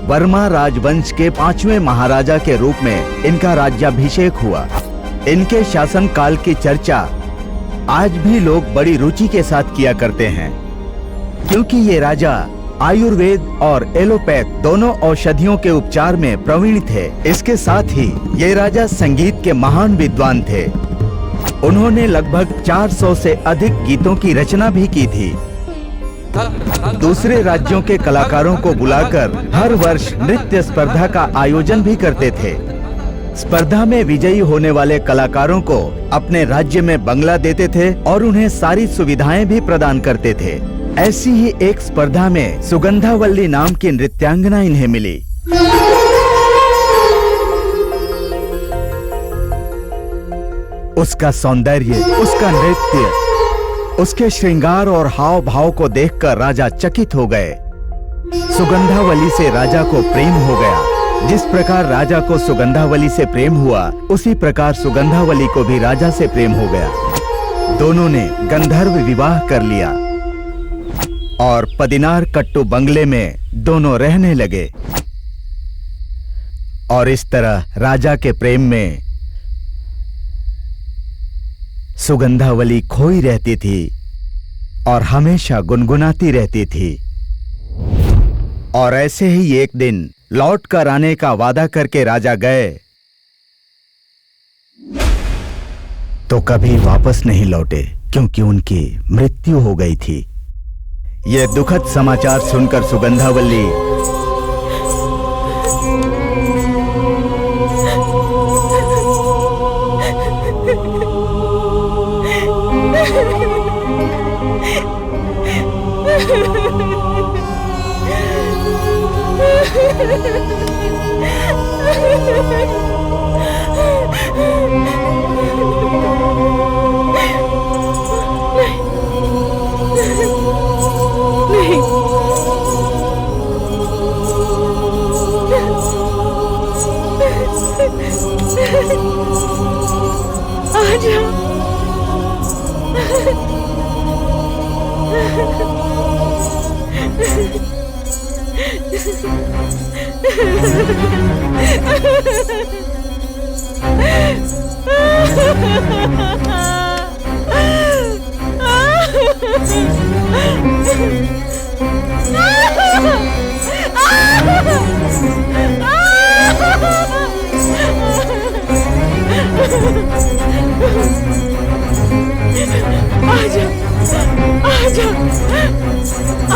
वर्मा राजवंश के 5वें महाराजा के रूप में इनका राज्याभिषेक हुआ। इनके शासन काल की चर्चा आज भी लोग बड़ी रुचि के साथ किया करते हैं, क्योंकि ये राजा आयुर्वेद और एलोपैथ दोनों औषधियों के उपचार में प्रवीण थे। इसके साथ ही ये राजा संगीत के महान विद्वान थे। उन्होंने लगभग 400 से अधिक गीतों की रचना भी की थी। दूसरे राज्यों के कलाकारों को बुलाकर हर वर्ष नृत्य स्पर्धा का आयोजन भी करते थे। स्पर्धा में विजयी होने वाले कलाकारों को अपने राज्य में बंगला देते थे और उन्हें सारी सुविधाएं भी प्रदान करते थे। ऐसी ही एक स्पर्धा में सुगंधावल्ली नाम की नृत्यांगना इन्हें मिली। उसका सौंदर्य, उसका नृत्य, उसके श्रृंगार और हाव भाव को देखकर राजा चकित हो गए। सुगंधावली से राजा को प्रेम हो गया। जिस प्रकार राजा को सुगंधावली से प्रेम हुआ, उसी प्रकार सुगंधावली को भी राजा से प्रेम हो गया। दोनों ने गंधर्व विवाह कर लिया और पदिनार कट्टू बंगले में दोनों रहने लगे। और इस तरह राजा के प्रेम में सुगंधावली खोई रहती थी और हमेशा गुनगुनाती रहती थी। और ऐसे ही एक दिन लौट कर आने का वादा करके राजा गए तो कभी वापस नहीं लौटे, क्योंकि उनकी मृत्यु हो गई थी। यह दुखद समाचार सुनकर सुगंधावल्ली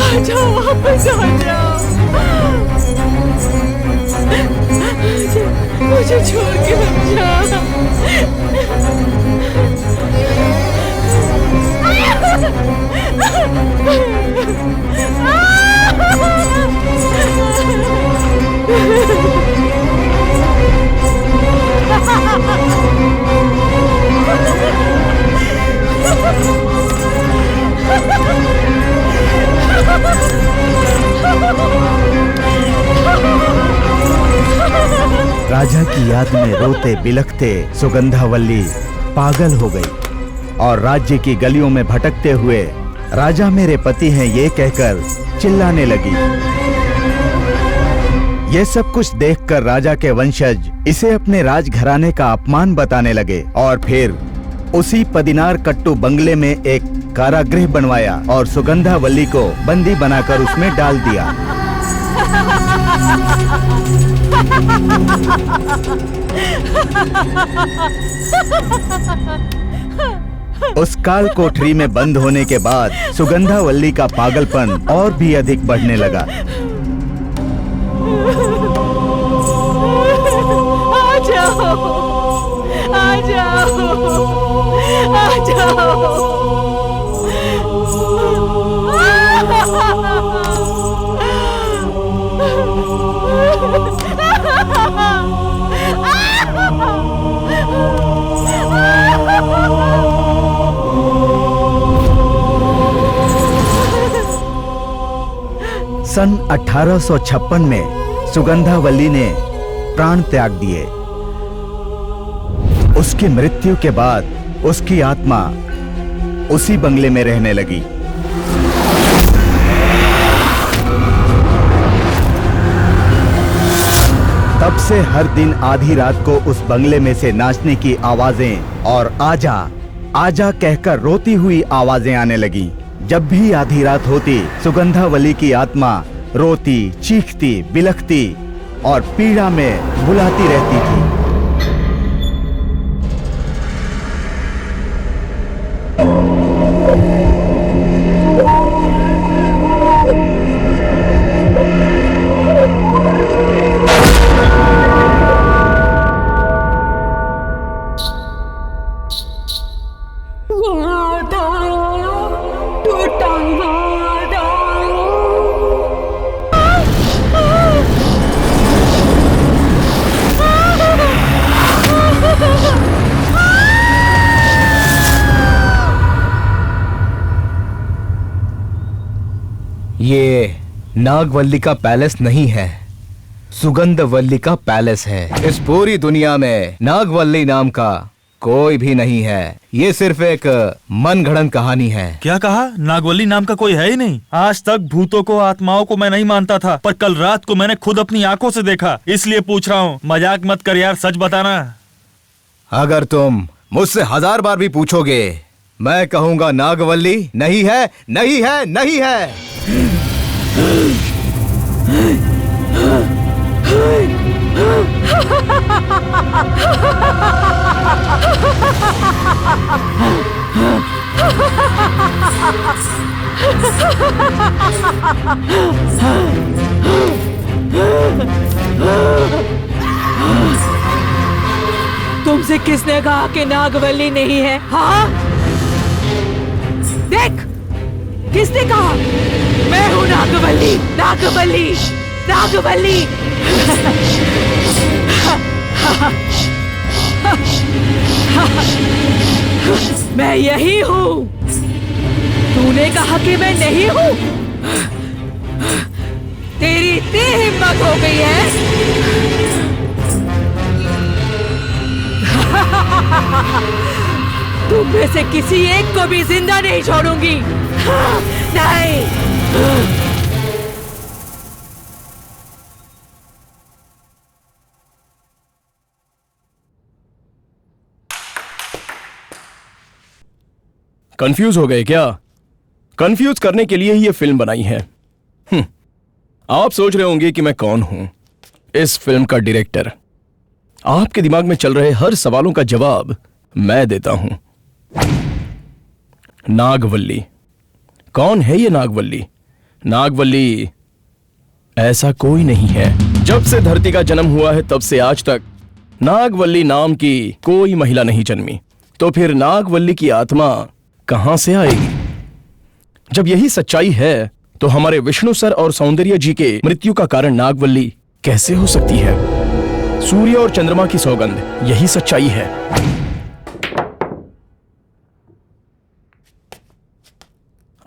आजा वापस आजा, मुझे छोड़ के मत जा। राजा की याद में रोते बिलखते सुगंधावल्ली पागल हो गई और राज्य की गलियों में भटकते हुए राजा मेरे पति हैं ये कहकर चिल्लाने लगी। ये सब कुछ देखकर राजा के वंशज इसे अपने राजघराने का अपमान बताने लगे और फिर उसी पदिनार कट्टू बंगले में एक कारागृह बनवाया और सुगंधावल्ली को बंदी बनाकर उसमें डाल दिया। उस काल कोठरी में बंद होने के बाद सुगंधावल्ली का पागलपन और भी अधिक बढ़ने लगा। आ जाओ, आ जाओ, आ जाओ। सन 1856 में सुगंधावल्ली ने प्राण त्याग दिए। उसकी मृत्यु के बाद उसकी आत्मा उसी बंगले में रहने लगी। तब से हर दिन आधी रात को उस बंगले में से नाचने की आवाजें और आजा आजा कहकर रोती हुई आवाजें आने लगी। जब भी आधी रात होती, सुगंधावल्ली की आत्मा रोती, चीखती, बिलखती और पीड़ा में बुलाती रहती थी। ये नागवल्ली का पैलेस नहीं है, सुगंधवल्ली का पैलेस है। इस पूरी दुनिया में नागवल्ली नाम का कोई भी नहीं है। ये सिर्फ एक मनगढ़ंत कहानी है। क्या कहा? नागवल्ली नाम का कोई है ही नहीं? आज तक भूतों को, आत्माओं को मैं नहीं मानता था, पर कल रात को मैंने खुद अपनी आंखों से देखा, इसलिए पूछ रहा हूँ। मजाक मत कर यार, सच बताना। अगर तुम मुझसे 1000 बार भी पूछोगे, मैं कहूंगा नागवल्ली नहीं है, नहीं है, नहीं है। तुमसे किसने कहा कि नागवल्ली नहीं है? हाँ, देख, किसने कहा? मैं हूँ नागवल्ली, नागवल्ली, नागवल्ली। मैं यही हूँ। तूने कहा कि मैं नहीं हूँ? तेरी इतनी हिम्मत हो गई है? तुम में से किसी एक को भी जिंदा नहीं छोड़ूंगी। नहीं। कंफ्यूज हो गए क्या? कंफ्यूज करने के लिए ही ये फिल्म बनाई है। आप सोच रहे होंगे कि मैं कौन हूं। इस फिल्म का डायरेक्टर। आपके दिमाग में चल रहे हर सवालों का जवाब मैं देता हूं। नागवल्ली। कौन है ये नागवल्ली? नागवल्ली ऐसा कोई नहीं है। जब से धरती का जन्म हुआ है तब से आज तक नागवल्ली नाम की कोई महिला नहीं जन्मी। तो फिर नागवल्ली की आत्मा कहां से आएगी? जब यही सच्चाई है तो हमारे विष्णु सर और सौंदर्य जी के मृत्यु का कारण नागवल्ली कैसे हो सकती है? सूर्य और चंद्रमा की सौगंध, यही सच्चाई है।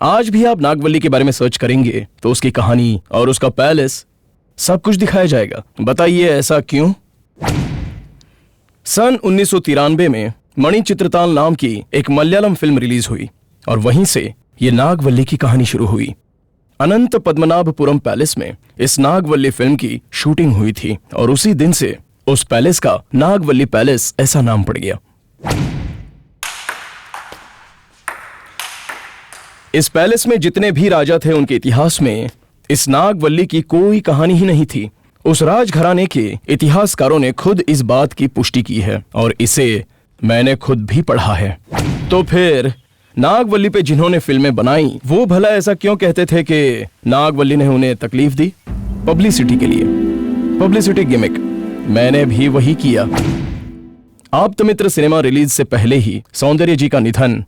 आज भी आप नागवल्ली के बारे में सर्च करेंगे तो उसकी कहानी और उसका पैलेस सब कुछ दिखाया जाएगा। बताइए ऐसा क्यों? सन 1993 में मणिचित्रताल नाम की एक मलयालम फिल्म रिलीज हुई और वहीं से ये नागवल्ली की कहानी शुरू हुई। अनंत पद्मनाभपुरम पैलेस में इस नागवल्ली फिल्म की शूटिंग हुई थी और उसी दिन से उस पैलेस का नागवल्ली पैलेस ऐसा नाम पड़ गया। इस पैलेस में जितने भी राजा थे उनके इतिहास में इस नागवल्ली की कोई कहानी ही नहीं थी। उस राजघराने के इतिहासकारों ने खुद इस बात की पुष्टि की है और इसे मैंने खुद भी पढ़ा है। तो फिर नागवल्ली पे जिन्होंने फिल्में बनाई वो भला ऐसा क्यों कहते थे कि नागवल्ली ने उन्हें तकलीफ दी? पब्लिसिटी के लिए, पब्लिसिटी गिमिक। मैंने भी वही किया। आप्तमित्र सिनेमा रिलीज से पहले ही सौंदर्य जी का निधन,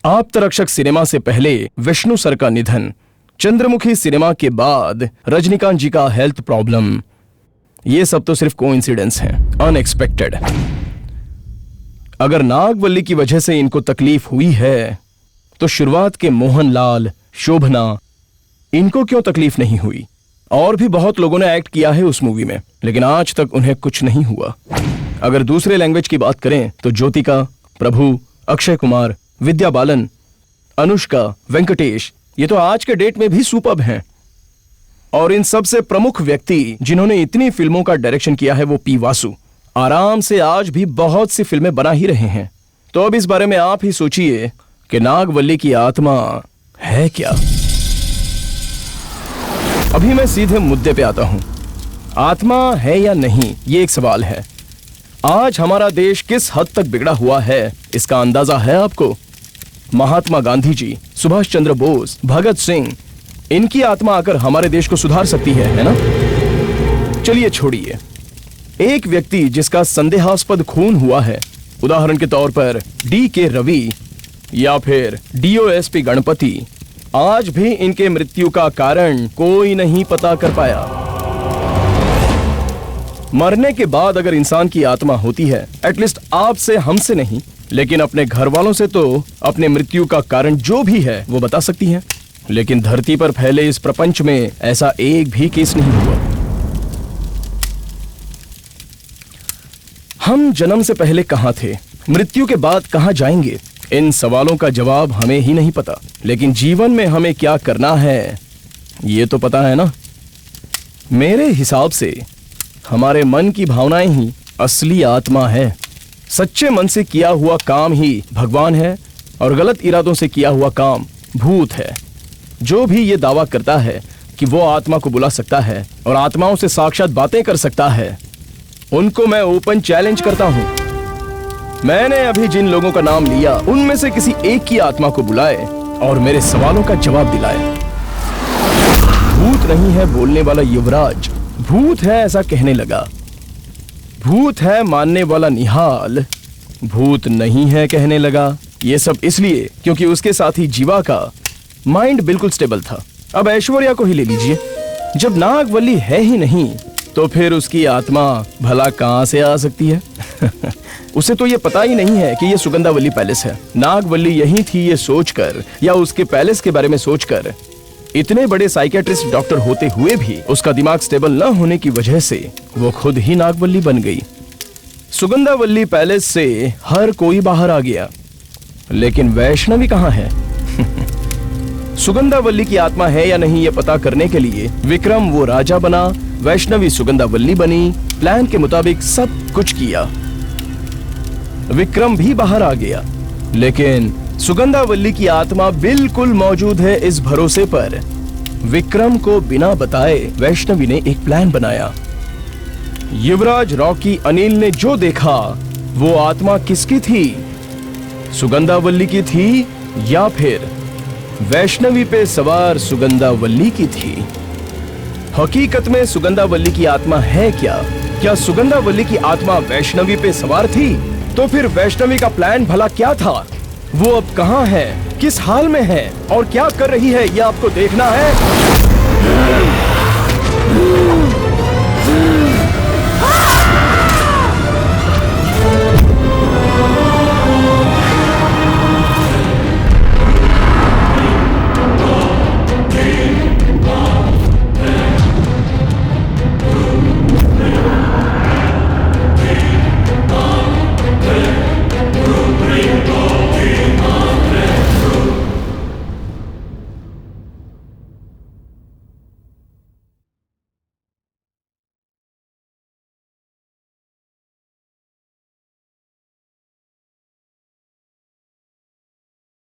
आप्तरक्षक सिनेमा से पहले विष्णु सर का निधन, चंद्रमुखी सिनेमा के बाद रजनीकांत जी का हेल्थ प्रॉब्लम, ये सब तो सिर्फ कोइंसिडेंस हैं, अनएक्सपेक्टेड। अगर नागवल्ली की वजह से इनको तकलीफ हुई है तो शुरुआत के मोहनलाल, शोभना, इनको क्यों तकलीफ नहीं हुई? और भी बहुत लोगों ने एक्ट किया है उस मूवी में, लेकिन आज तक उन्हें कुछ नहीं हुआ। अगर दूसरे लैंग्वेज की बात करें तो ज्योतिका, प्रभु, अक्षय कुमार, विद्या बालन, अनुष्का, वेंकटेश, ये तो आज के डेट में भी सुपर्ब हैं। और इन सबसे प्रमुख व्यक्ति जिन्होंने इतनी फिल्मों का डायरेक्शन किया है वो पी वासु आराम से आज भी बहुत सी फिल्में बना ही रहे हैं। तो अब इस बारे में आप ही सोचिए कि नागवल्ली की आत्मा है क्या। अभी मैं सीधे मुद्दे पे आता हूं। आत्मा है या नहीं, ये एक सवाल है। आज हमारा देश किस हद तक बिगड़ा हुआ है, इसका अंदाजा है आपको? महात्मा गांधी जी, सुभाष चंद्र बोस, भगत सिंह, इनकी आत्मा आकर हमारे देश को सुधार सकती है ना? चलिए छोड़िए, एक व्यक्ति जिसका संदेहास्पद खून हुआ है, उदाहरण के तौर पर D.K. रवि या फिर DOSP गणपति, आज भी इनके मृत्यु का कारण कोई नहीं पता कर पाया। मरने के बाद अगर इंसान की आत्मा होती है, एटलीस्ट आपसे, हमसे नहीं, लेकिन अपने घर वालों से तो अपने मृत्यु का कारण जो भी है वो बता सकती है। लेकिन धरती पर फैले इस प्रपंच में ऐसा एक भी केस नहीं हुआ। हम जन्म से पहले कहां थे, मृत्यु के बाद कहां जाएंगे, इन सवालों का जवाब हमें ही नहीं पता। लेकिन जीवन में हमें क्या करना है ये तो पता है ना। मेरे हिसाब से हमारे मन की भावनाएं ही असली आत्मा है। सच्चे मन से किया हुआ काम ही भगवान है और गलत इरादों से किया हुआ काम भूत है। जो भी ये दावा करता है कि वो आत्मा को बुला सकता है और आत्माओं से साक्षात बातें कर सकता है, उनको मैं ओपन चैलेंज करता हूं। मैंने अभी जिन लोगों का नाम लिया उनमें से किसी एक की आत्मा को बुलाए और मेरे सवालों का जवाब दिलाए। भूत नहीं है बोलने वाला युवराज, भूत है ऐसा कहने लगा। भूत है मानने वाला निहाल, भूत नहीं है कहने लगा। ये सब इसलिए क्योंकि उसके साथी जीवा का माइंड बिल्कुल स्टेबल था। अब ऐश्वर्या को ही ले लीजिए, जब नागवल्ली है ही नहीं तो फिर उसकी आत्मा भला कहां से आ सकती है? उसे तो ये पता ही नहीं है कि ये सुगंधावल्ली पैलेस है। नागवल्ली यही थी ये सोचकर या उसके पैलेस के बारे में सोचकर इतने बड़े साइकियाट्रिस्ट डॉक्टर होते हुए भी उसका दिमाग स्टेबल न होने की वजह से वो खुद ही नागवल्ली बन गई। सुगंधावल्ली पैलेस से हर कोई बाहर आ गया, लेकिन वैष्णवी कहां है? सुगंधावल्ली की आत्मा है या नहीं ये पता करने के लिए विक्रम वो राजा बना, वैष्णवी सुगंधावल्ली बनी, प्लान के मुताबिक सब कुछ किया। विक्रम भी बाहर आ गया, लेकिन सुगंधावल्ली की आत्मा बिल्कुल मौजूद है इस भरोसे पर विक्रम को बिना बताए वैष्णवी ने एक प्लान बनाया। युवराज, रॉकी, अनिल ने जो देखा वो आत्मा किसकी थी? सुगंधावल्ली की थी या फिर वैष्णवी पे सवार सुगंधावल्ली की थी? हकीकत में सुगंधावल्ली की आत्मा है क्या? क्या सुगंधावल्ली की आत्मा वैष्णवी पे सवार थी? तो फिर वैष्णवी का प्लान भला क्या था? वो अब कहां है, किस हाल में है और क्या कर रही है, ये आपको देखना है।